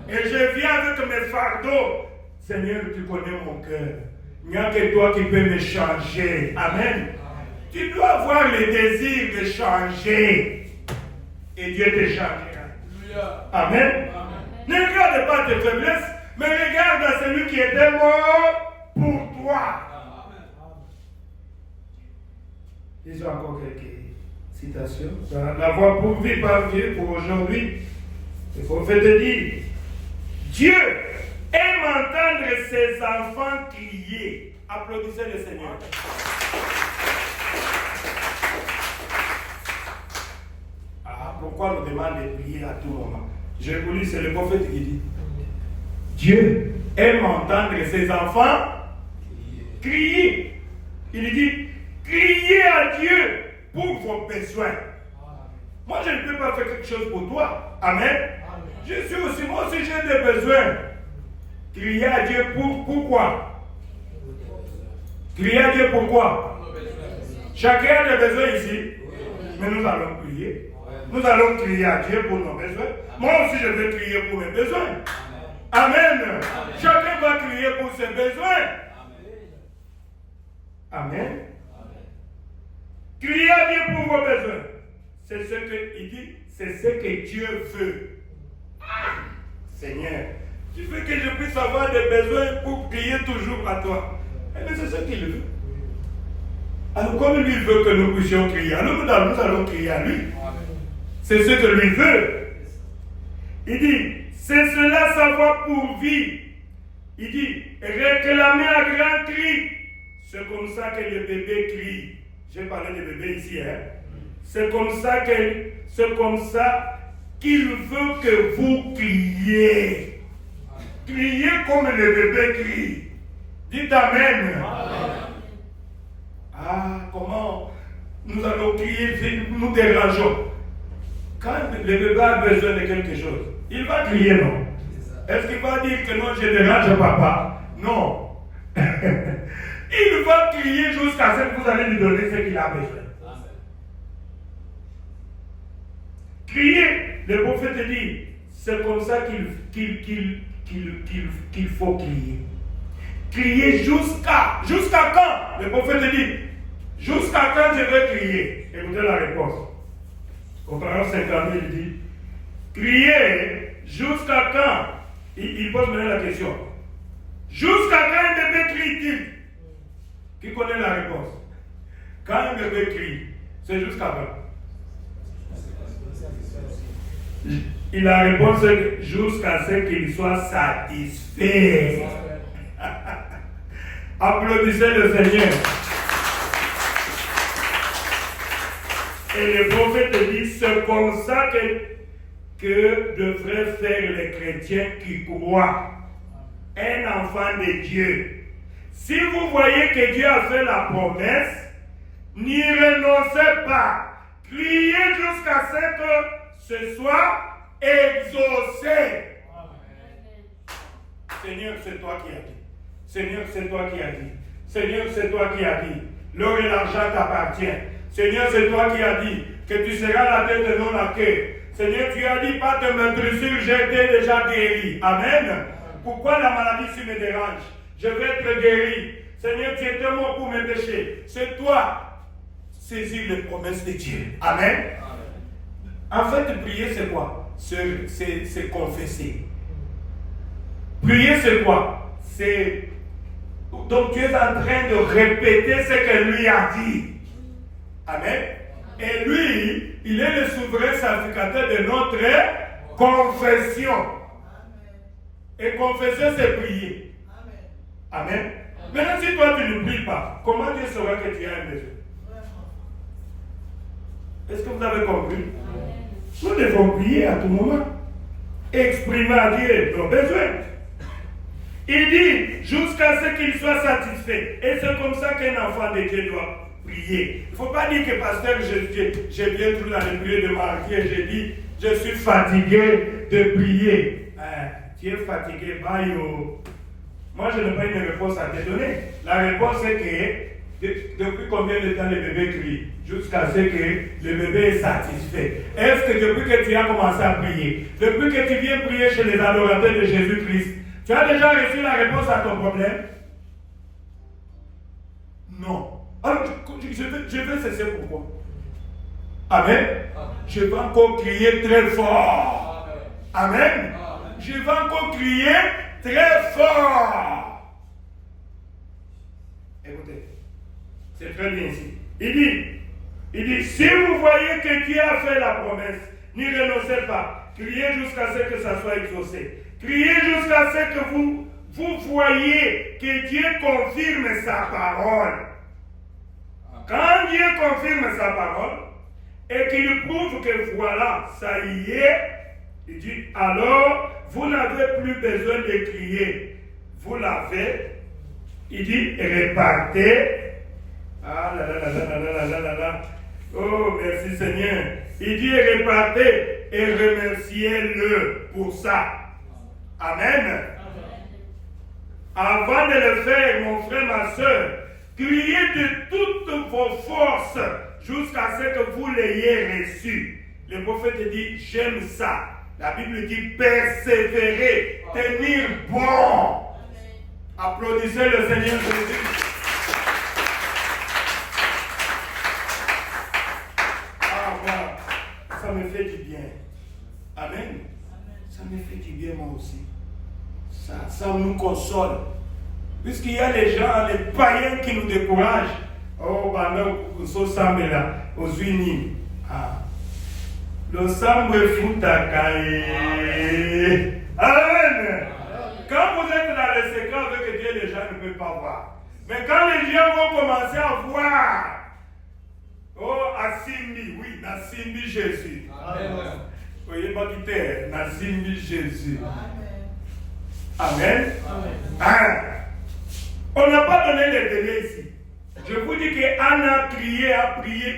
S1: Et je viens avec mes fardeaux. Seigneur, tu connais mon cœur. Il n'y a que toi qui peux me changer. Amen. Tu dois avoir le désir de changer. Et Dieu te changera. Amen. Ne regarde pas tes faiblesses, mais regarde à celui qui était mort pour toi. Disons encore quelques citations. Dans la voie pourvue par Dieu pour aujourd'hui, le prophète dit, Dieu aime entendre ses enfants crier. Applaudissez le Seigneur. Pourquoi on nous demande de prier à tout moment? Je vous lis, c'est le prophète qui dit, Dieu aime entendre ses enfants crier. Il dit, criez à Dieu pour vos besoins. Moi, je ne peux pas faire quelque chose pour toi. Amen. Je suis aussi, moi aussi j'ai des besoins. Criez à Dieu pourquoi? Criez à Dieu pourquoi? Chacun a des besoins ici. Mais nous allons prier. Nous allons crier à Dieu pour nos besoins. Moi aussi, je vais crier pour mes besoins. Amen. Chacun va crier pour ses besoins. Amen. Criez à Dieu pour vos besoins. C'est ce qu'il dit. C'est ce que Dieu veut. Seigneur, tu veux que je puisse avoir des besoins pour prier toujours à toi. Eh bien, c'est ce qu'il veut. Alors, comme lui veut que nous puissions crier, alors nous allons crier à lui. C'est ce que lui veut. Il dit, c'est cela sa voix pour vie. Il dit, réclamez à grand cri. C'est comme ça que le bébé crie. J'ai parlé de bébé ici. C'est comme ça qu'il veut que vous criez. Criez comme le bébé crie. Dites Amen. Comment nous allons crier si nous dérangeons? Quand le bébé a besoin de quelque chose, il va crier, non? Est-ce qu'il va dire que non, je dérange papa? Non. Il va crier jusqu'à ce que vous allez lui donner ce qu'il a besoin. Crier, le prophète dit, c'est comme ça qu'il faut crier. Crier jusqu'à quand? Le prophète dit, jusqu'à quand je vais crier? Écoutez la réponse. Au paragraphe 52, il dit, crier jusqu'à quand? Il pose maintenant la question. Jusqu'à quand un bébé crie-t-il? Qui connaît la réponse? Quand un bébé crie, c'est jusqu'à quand? La réponse est jusqu'à ce qu'il soit satisfait. Applaudissez le Seigneur. Et le prophète dit, c'est comme ça que devraient faire les chrétiens qui croient. Un enfant de Dieu. Si vous voyez que Dieu a fait la promesse, n'y renoncez pas. Criez jusqu'à ce que ce soit exaucé. Seigneur, c'est toi qui as dit. Seigneur, c'est toi qui as dit. Seigneur, c'est toi qui as dit. L'or et l'argent t'appartiennent. Seigneur, c'est toi qui as dit que tu seras la tête et non la queue. Seigneur, tu as dit, pas de meurtrissure, j'ai été déjà guéri. Amen. Pourquoi la maladie me dérange? Je vais être guéri. Seigneur, tu étais mort pour mes péchés. C'est toi. Saisis les promesses de Dieu. Amen. En fait, prier, c'est quoi? C'est confesser. Prier, c'est quoi? C'est... Donc, tu es en train de répéter ce que lui a dit. Amen. Et lui, il est le souverain sacrificateur de notre confession. Et confesser, c'est prier. Amen. Maintenant, si toi, tu ne pries pas, comment Dieu saura que tu as un besoin? Est-ce que vous avez compris? Nous devons prier à tout moment. Exprimer à Dieu nos besoins. Il dit, jusqu'à ce qu'il soit satisfait. Et c'est comme ça qu'un enfant de Dieu doit prier. Il ne faut pas dire que pasteur, je viens tout dans le prier de Marie et je dis, je suis fatigué de prier. Tu es fatigué, bye. Moi, je n'ai pas une réponse à te donner. La réponse est que depuis combien de temps le bébé crie? Jusqu'à ce que le bébé est satisfait. Est-ce que depuis que tu as commencé à prier, depuis que tu viens prier chez les adorateurs de Jésus-Christ, tu as déjà reçu la réponse à ton problème? Non. Alors, je vais cesser pourquoi? Amen. Je vais encore crier très fort. Amen. Je vais encore crier très fort. Écoutez, c'est très bien ici. Il dit, si vous voyez que Dieu a fait la promesse, n'y renoncez pas. Criez jusqu'à ce que ça soit exaucé. Criez jusqu'à ce que vous voyez que Dieu confirme sa parole. Quand Dieu confirme sa parole et qu'il prouve que voilà, ça y est, il dit, alors vous n'avez plus besoin de crier. Vous l'avez, il dit, répartez. Ah là là là là là là là là. Oh, merci Seigneur. Il dit, répartez et remerciez-le pour ça. Amen. Avant de le faire, mon frère, ma soeur, criez de toutes vos forces jusqu'à ce que vous l'ayez reçu. Le prophète dit, j'aime ça. La Bible dit, persévérer, tenir bon. Applaudissez le Seigneur Jésus. Ah, voilà. Ça me fait du bien. Amen. Ça me fait du bien moi aussi. Ça nous console. Puisqu'il y a les gens, les païens qui nous découragent. Oh, nous sommes là, aux unis. Ah. Le sambre foutakaye. Amen. Quand vous êtes dans le secret avec Dieu, les gens ne peuvent pas voir. Mais quand les gens vont commencer à voir, oh, Asimbi, oui, Nasimbi Jésus. Amen. Vous voyez, pas quitter, Nasimbi Jésus. Amen. Amen. On n'a pas donné les délais ici. Je vous dis qu'Anna a prié,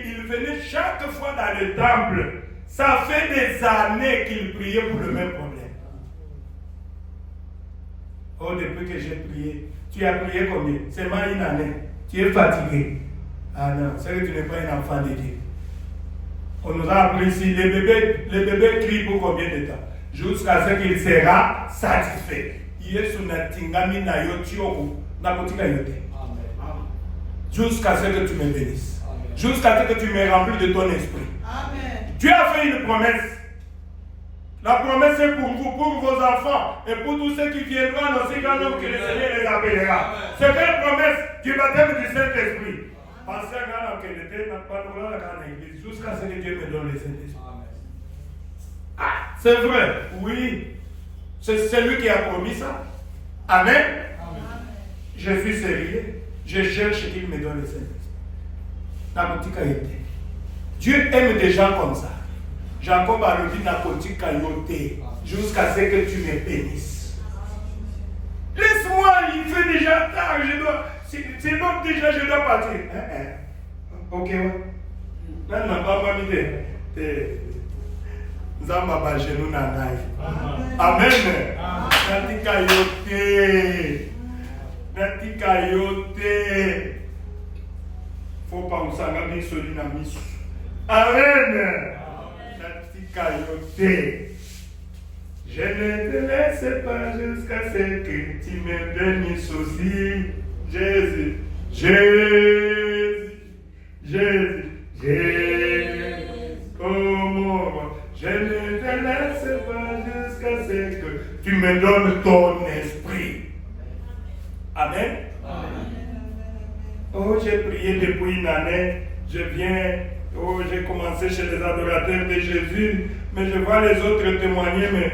S1: il venait chaque fois dans le temple. Ça fait des années qu'il priait pour le même problème. Oh, depuis que j'ai prié, tu as prié combien? Seulement une année. Tu es fatigué. Ah non, c'est que tu n'es pas un enfant de Dieu. On nous a appris ici, le bébé crie pour combien de temps? Jusqu'à ce qu'il sera satisfait. Jusqu'à ce que tu me bénisses. Jusqu'à ce que tu me remplis de ton esprit. Amen. Dieu a fait une promesse. La promesse est pour vous, pour vos enfants et pour tous ceux qui viendront dans ces grands noms que le Seigneur les appellera. C'est une promesse du baptême du Saint-Esprit. Pensez à la grande église jusqu'à ce que Dieu me donne le Saint-Esprit. Ah, c'est vrai, oui. C'est lui qui a promis ça. Amen. Amen. Je suis sérieux. Je cherche qu'il me donne le Saint-Esprit. La boutique a été. Dieu aime des gens comme ça. Jacob a dit narcotique cailloté jusqu'à ce que tu me bénisses. Laisse-moi, il fait déjà tard, c'est donc déjà je dois partir. Ok, ouais. Là, n'a pas mis Nzamba bajenu na ngai. Amen. Natika yote. Natika yote. Faut pas usanga biso na miso. Amen. Natika yote. Je ne te laisse pas jusqu'à ce que tu me bénisses aussi. Jésus, Jésus, Jésus, Jésus. Oh mon roi, je ne te laisse pas jusqu'à ce que tu me donnes ton esprit. Amen. Oh, j'ai prié depuis une année. Je viens, j'ai commencé chez les adorateurs de Jésus, mais je vois les autres témoigner, mais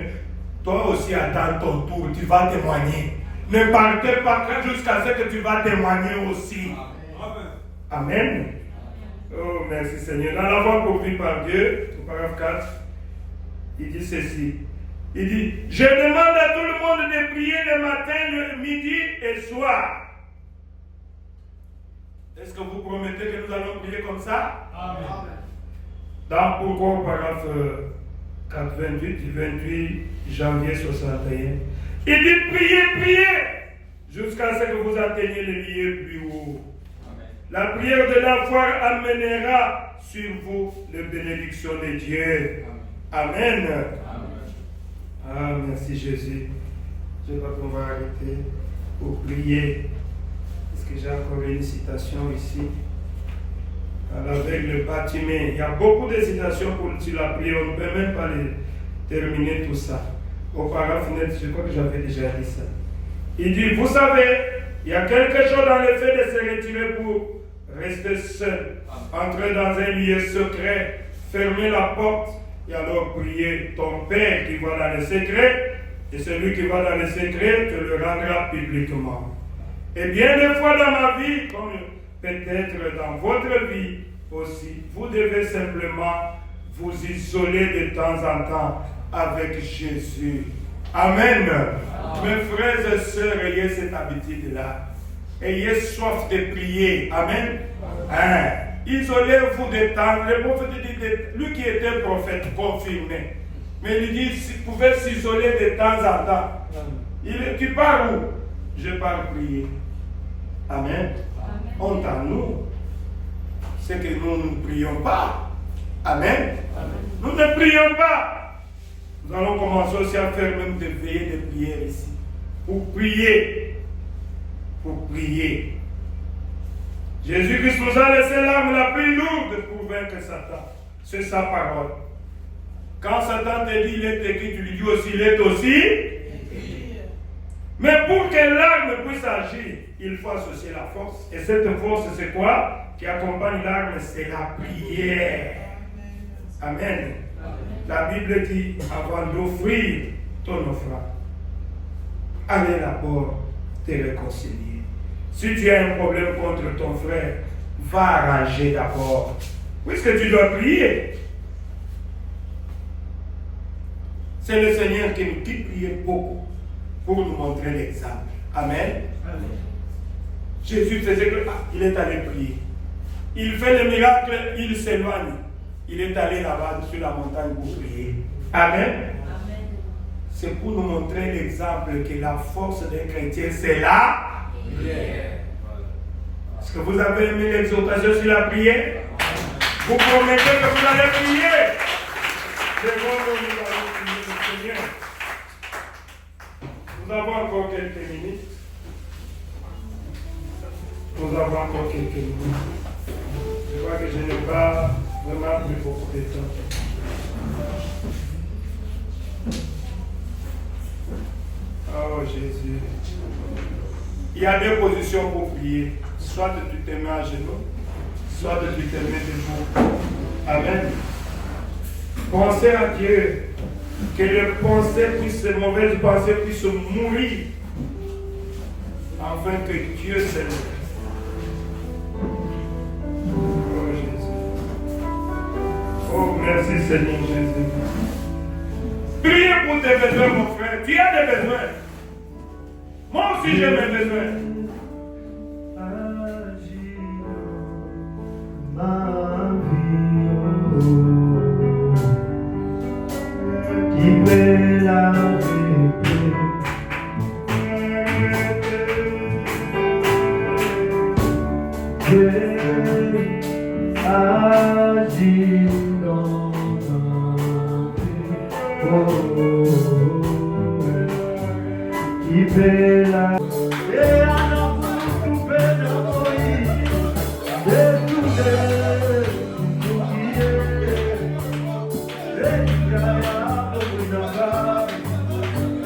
S1: toi aussi attends ton tour, tu vas témoigner. Ne partez pas jusqu'à ce que tu vas témoigner aussi. Amen. Amen. Oh, merci Seigneur. Dans la voie pourvue par Dieu, au paragraphe 4, il dit ceci. Il dit, je demande à tout le monde de prier le matin, le midi et soir. Est-ce que vous promettez que nous allons prier comme ça? Amen. Dans pourquoi au paragraphe 4, 28 janvier 61. Il dit priez, priez, jusqu'à ce que vous atteigniez le lieu plus haut. Amen. La prière de la foi amènera sur vous les bénédictions de Dieu. Amen. Amen. Ah, merci Jésus. Je crois qu'on va arrêter pour prier. Est-ce que j'ai encore une citation ici? À l'aveugle Bartimée. Il y a beaucoup de citations sur la prière. On ne peut même pas les terminer tout ça. Au paragraphe net, je crois que j'avais déjà dit ça. Il dit, vous savez, il y a quelque chose dans le fait de se retirer pour rester seul, entrer dans un lieu secret, fermer la porte et alors prier ton Père qui va dans le secret, et celui qui va dans le secret te le rendra publiquement. Et bien des fois dans ma vie, comme peut-être dans votre vie aussi, vous devez simplement vous isoler de temps en temps avec Jésus. Amen. Mes frères et sœurs, ayez cette habitude-là. Ayez soif de prier. Amen. Hein? Isolez-vous de temps. Le prophète dit, lui qui était prophète confirmé, mais il dit, s'il pouvait s'isoler de temps en temps. Tu pars où? Je pars prier. Amen. Honte à nous, c'est que nous ne prions pas. Amen. Nous ne prions pas. Nous allons commencer aussi à faire même des veillées de prière ici. Pour prier. Pour prier. Jésus-Christ nous a laissé l'arme la plus lourde pour vaincre Satan. C'est sa parole. Quand Satan te dit il est écrit, tu lui dis aussi il est aussi. Mais pour que l'arme puisse agir, il faut associer la force. Et cette force, c'est quoi? Qui accompagne l'arme, c'est la prière. Amen. La Bible dit, avant d'offrir ton offrande, allez d'abord te réconcilier. Si tu as un problème contre ton frère, va arranger d'abord. Puisque tu dois prier. C'est le Seigneur qui nous dit prier beaucoup pour nous montrer l'exemple. Amen. Amen. Jésus faisait que il est allé prier. Il fait le miracle, il s'éloigne. Il est allé là-bas sur la montagne pour prier. Amen. Amen. C'est pour nous montrer l'exemple que la force des chrétiens, c'est la prière. Est-ce que vous avez aimé l'exhortation sur la prière? Vous promettez que vous allez prier. C'est bon que nous allons prier le Seigneur. Nous avons encore quelques minutes. Nous avons encore quelques minutes. Je crois que je n'ai pas vraiment pris beaucoup de temps. Oh Jésus. Il y a deux positions pour prier. Soit tu te mets à genoux, soit tu te mets debout. Amen. Pensez à Dieu. Que les mauvaises pensées puissent mourir. Afin que Dieu s'élève. Oh Jésus. Oh merci Seigneur Jésus. Priez pour tes besoins mon frère. Tu as des besoins. Moi aussi j'ai mes besoins.
S2: agis dans nos vies. Qui fait la et à nous tout fait de Moïse, de tout qui est, et qui a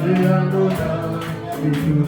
S2: et à nos âmes, et tout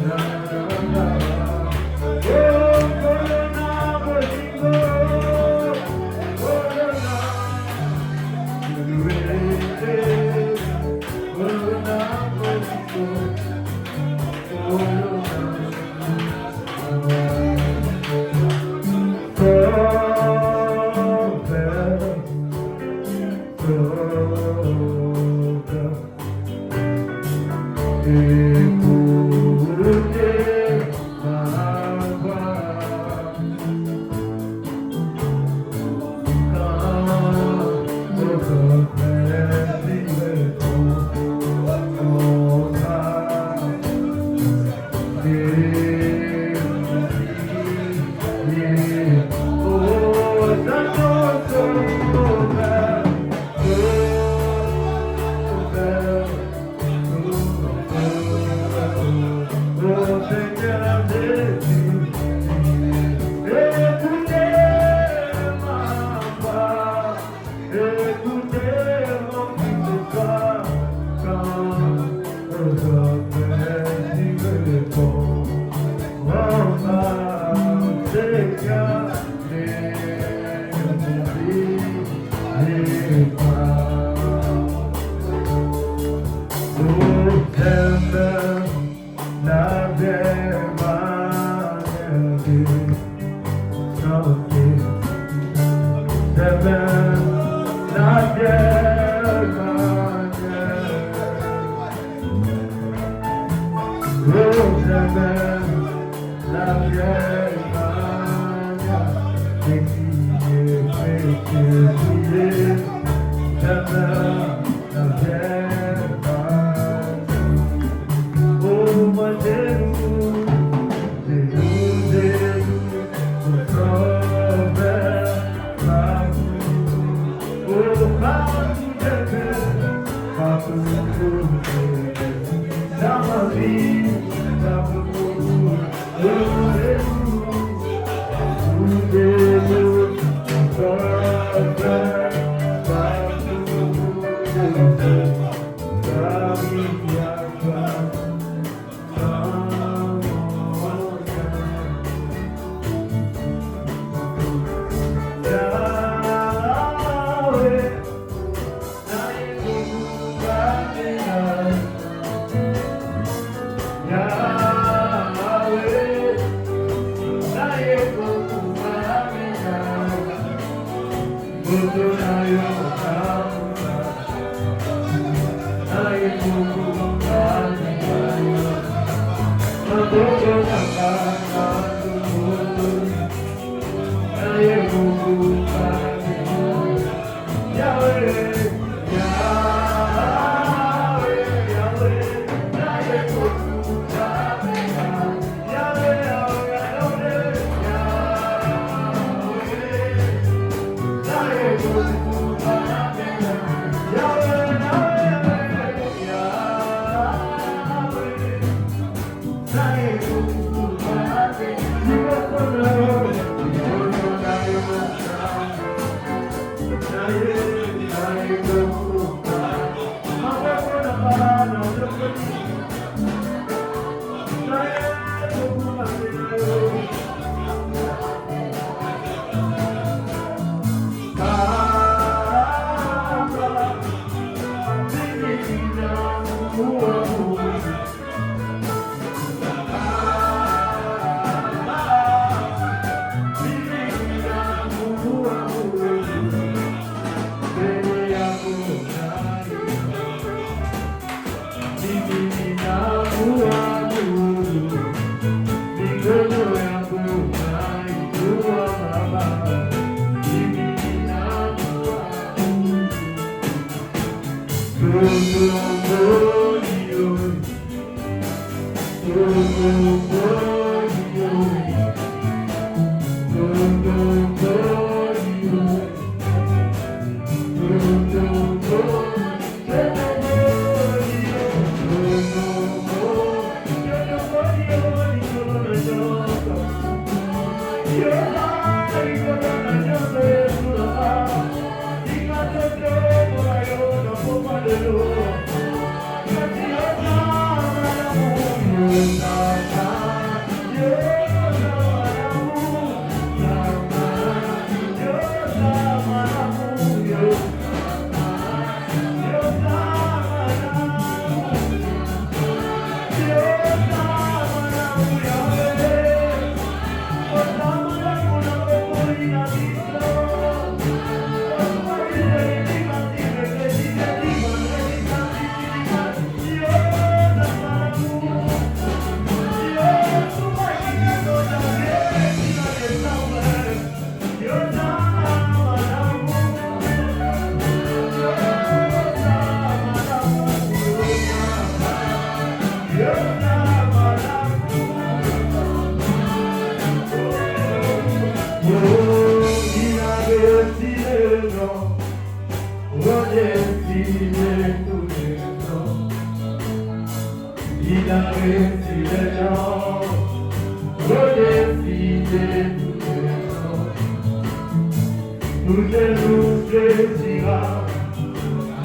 S2: Nous nous plaisira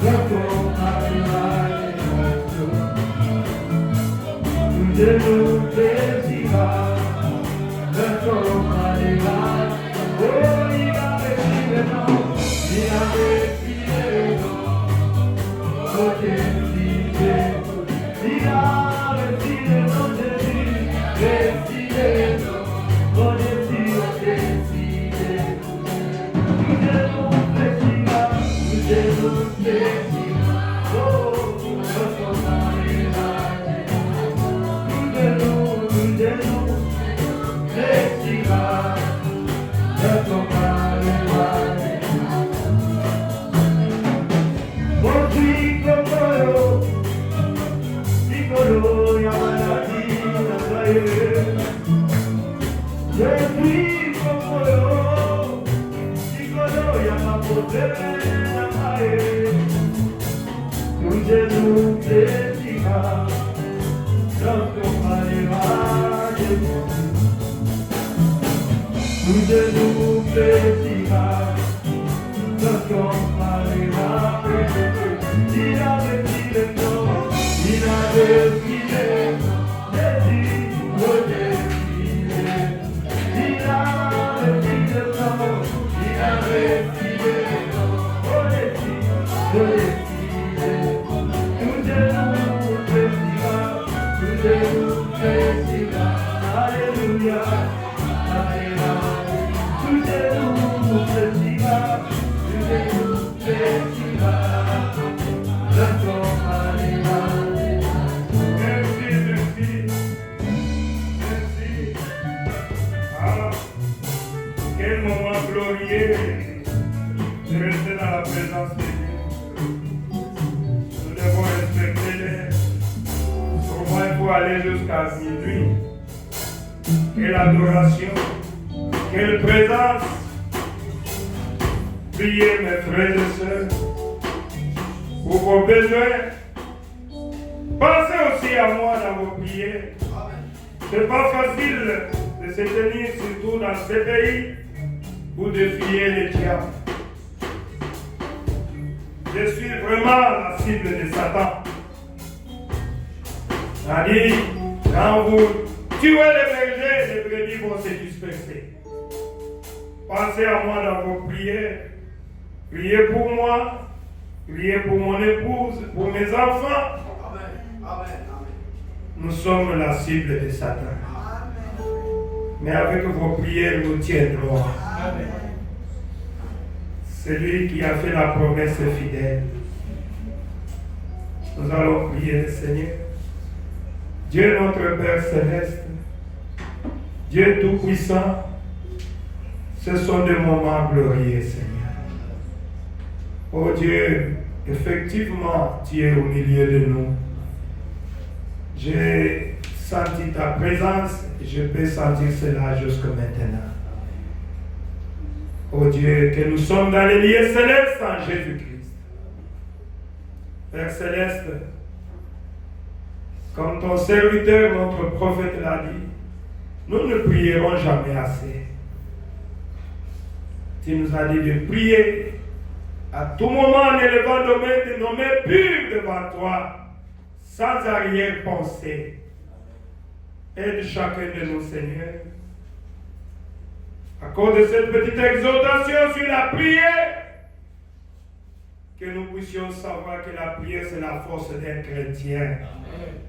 S2: de ton mariage. Nous plaisira de ton mariage. Oh, il a réussi le nom, il a réussi le nom. Oh, il a réussi le nom de Jésus, réussi le nom. Oh, Jésus, réussi le nom. Nous plaisira, oh, de ton mariage. Nous plaisira de ton mariage. Oh, Piccolo, Yamanati, Nazaire. Je suis Piccolo, Yamapote, Nazaire. Nous plaisira dans ton mariage. Nous plaisira dans ton mariage. Il a réussi le nom, il a réussi le nom, Jésus, oh Jésus. Il a réussi le nom, il a réussi le nom, oh Jésus, oh Jésus. Nous plaisira, alléluia, alléluia. Nous plaisira, dans ton mariage.
S1: Merci. Ah, quel moment glorieux de rester dans la présence de Dieu. Nous devons respecter les. Au moins, il faut aller jusqu'à minuit. Quelle adoration, quelle présence. Priez, mes frères et sœurs, pour vos besoins. Pensez aussi à moi dans vos prières. Ce n'est pas facile de se tenir, surtout dans ce pays, pour défier les diables. Je suis vraiment la cible de Satan. C'est-à-dire, quand vous tuez les bergers, les brebis vont se disperser. Pensez à moi dans vos prières. Priez pour moi, priez pour mon épouse, pour mes enfants. Amen. Nous sommes la cible de Satan. Amen. Mais avec vos prières, nous tiendrons. Amen. Celui qui a fait la promesse est fidèle. Nous allons prier le Seigneur. Dieu notre Père Céleste, Dieu Tout-Puissant, ce sont des moments glorieux, Seigneur. Oh Dieu, effectivement, tu es au milieu de nous. J'ai senti ta présence et je peux sentir cela jusque maintenant. Oh Dieu, que nous sommes dans les lieux célestes en Jésus-Christ. Père Céleste, comme ton serviteur, notre prophète l'a dit, nous ne prierons jamais assez. Tu nous as dit de prier à tout moment en élevant nos mains pures devant toi, sans arrière-pensée. Aide chacun de nous, Seigneur. À cause de cette petite exhortation sur la prière, que nous puissions savoir que la prière, c'est la force d'un chrétien. Amen.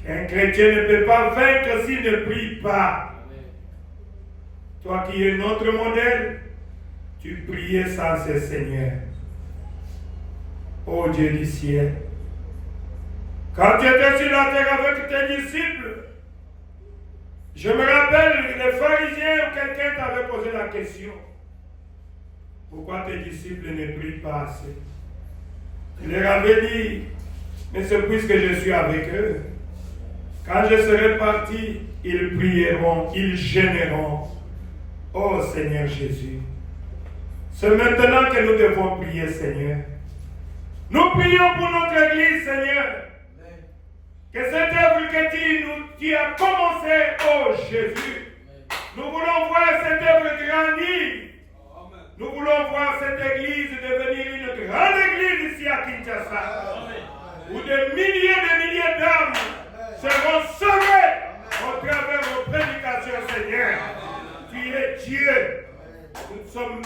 S1: Qu'un chrétien ne peut pas vaincre s'il ne prie pas. Amen. Toi qui es notre modèle, tu priais sans cesse, Seigneur. Ô Dieu du ciel, quand tu étais sur la terre avec tes disciples, je me rappelle, les pharisiens ou quelqu'un t'avait posé la question. Pourquoi tes disciples ne prient pas assez? Il leur avait dit, mais c'est puisque je suis avec eux. Quand je serai parti, ils prieront, ils gêneront. Oh Seigneur Jésus, c'est maintenant que nous devons prier, Seigneur. Nous prions pour notre Église, Seigneur. Que cette œuvre que tu as commencé, oh Jésus, Nous voulons voir cette œuvre grandir. Nous voulons voir cette église devenir une grande église ici à Kinshasa. Où des milliers d'âmes seront sauvées au travers de vos prédications, Seigneur. Tu es Dieu. Nous sommes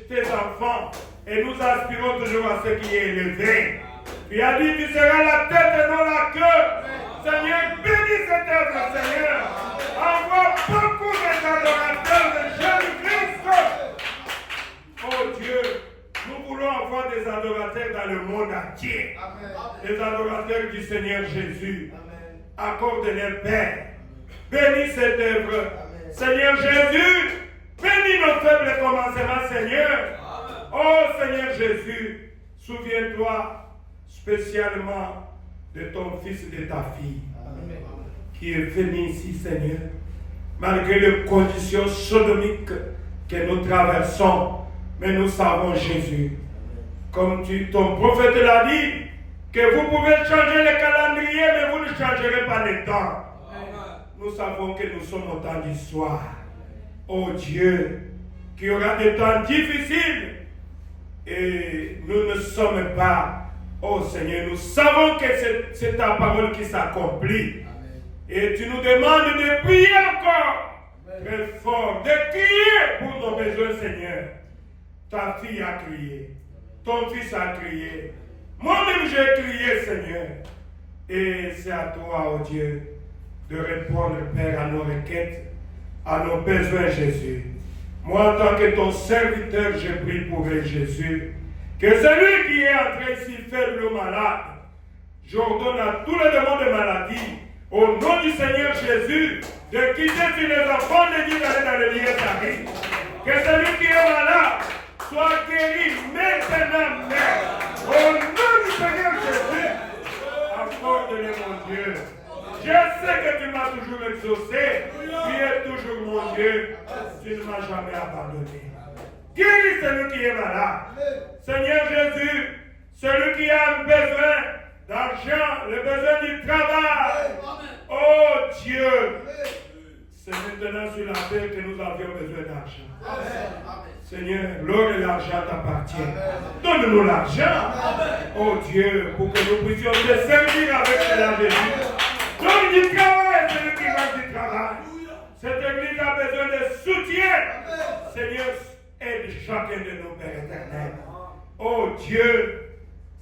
S1: tes enfants et nous aspirons toujours à ce qui est élevé. Tu as dit tu seras la tête et non la queue. Seigneur, bénis cette œuvre, Seigneur. Envoie beaucoup d'adorateurs de Jésus-Christ. Oh Dieu, nous voulons avoir des adorateurs dans le monde entier. Des adorateurs du Seigneur Jésus. Accorde-les, Père. Bénis cette œuvre. Seigneur Jésus, bénis nos faibles commencements, Seigneur. Oh Seigneur Jésus, souviens-toi spécialement de ton fils et de ta fille qui est venu ici, Seigneur, malgré les conditions sodomiques que nous traversons. Mais nous savons, Jésus, comme ton prophète l'a dit, que vous pouvez changer le calendrier, mais vous ne changerez pas le temps. Nous savons que nous sommes au temps du soir. Oh Dieu, qu'il y aura des temps difficiles et nous ne sommes pas. Oh Seigneur, nous savons que c'est ta parole qui s'accomplit. Et tu nous demandes de prier encore très fort, de crier pour nos besoins, Seigneur. Ta fille a crié, ton fils a crié, moi-même j'ai crié, Seigneur. Et c'est à toi, oh Dieu, de répondre, Père, à nos requêtes, à nos besoins, Jésus. Moi, en tant que ton serviteur, je prie pour eux, Jésus. Que celui qui est entré si faible ou malade, j'ordonne à tous les démons de maladie, au nom du Seigneur Jésus, de quitter sur les enfants de Dieu d'aller dans le lieu d'arrêt. Que celui qui est malade soit guéri maintenant, même. Au nom du Seigneur Jésus, accorde-le, mon Dieu. Je sais que tu m'as toujours exaucé. Tu es toujours mon Dieu. Tu ne m'as jamais abandonné. Guéris celui qui est malade. Seigneur Jésus, celui qui a un besoin d'argent, le besoin du travail. Oh Dieu, c'est maintenant sur la terre que nous avions besoin d'argent. Seigneur, l'or et l'argent t'appartiennent. Donne-nous l'argent. Oh Dieu, pour que nous puissions te servir avec cela, Jésus. Donne du travail, celui qui manque du travail. Cette église a besoin de soutien. Seigneur, aide chacun de nos pères éternels. Oh Dieu,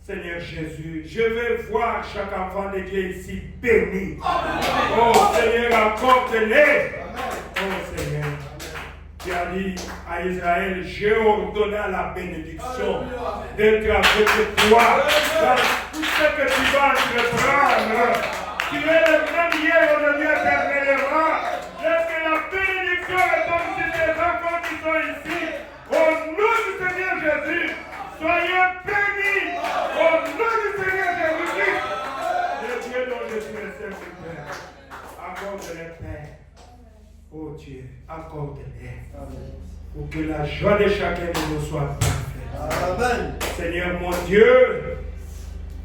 S1: Seigneur Jésus, je veux voir chaque enfant de Dieu ici béni. Oh Seigneur, accorde-les. Oh Seigneur, tu as dit à Israël, j'ai ordonné la bénédiction d'être avec toi dans tout ce que tu vas entreprendre. Tu es le même hier, aujourd'hui, éternellement. Laisse que la bénédiction retombe sur tes enfants qui sont ici. Au nom du Seigneur Jésus, soyez bénis. Au nom du Seigneur Jésus-Christ. Le Dieu dont je suis le serviteur. Accorde-les, Père. Oh Dieu, accorde-les. Pour que la joie de chacun de nous soit parfaite. Amen. Seigneur mon Dieu,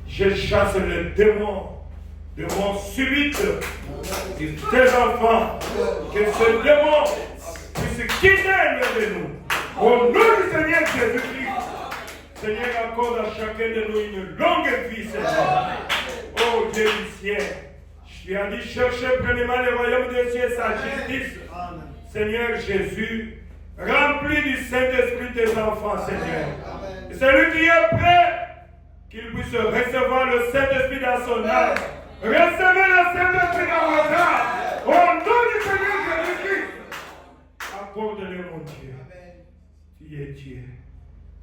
S1: je chasse le démon de mon subite de tes enfants, que ce démon puisse quitter de nous. Au nom du Seigneur Jésus-Christ, Seigneur, accorde à chacun de nous une longue vie, Seigneur. Oh Dieu du ciel, tu as dit chercher premièrement le royaume des cieux et sa justice. Seigneur Jésus, remplis du Saint-Esprit tes enfants, Seigneur. Et celui qui est prêt, qu'il puisse recevoir le Saint-Esprit dans son âme. Recevez le Saint-Esprit dans votre âme. Au nom du Seigneur Jésus-Christ. Accorde-le, mon Dieu. Tu es Dieu.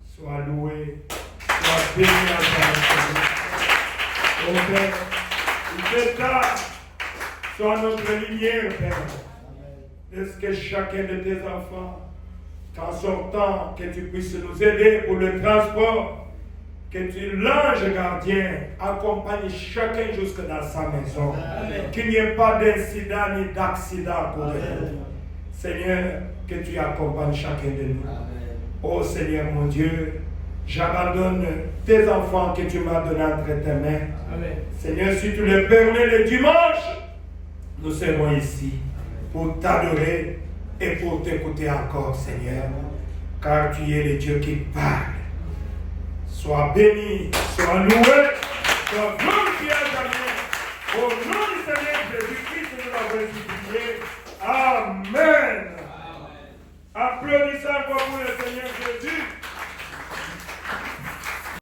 S1: Sois loué. Sois béni à ta Oh Père, que ça soit notre lumière, Père. Est-ce que chacun de tes enfants, qu'en sortant, que tu puisses nous aider pour le transport, que l'ange gardien accompagne chacun jusque dans sa maison. Qu'il n'y ait pas d'incident ni d'accident pour eux. Seigneur, que tu accompagnes chacun de nous. Oh Seigneur mon Dieu, j'abandonne tes enfants que tu m'as donnés entre tes mains. Seigneur, si tu le permets le dimanche, nous serons ici pour t'adorer, et pour t'écouter encore, Seigneur, car tu es le Dieu qui parle. Sois béni, sois loué, sois glorifié à jamais. Au nom du Seigneur Jésus-Christ, nous l'avons supplié. Amen. Applaudissons encore pour le Seigneur Jésus.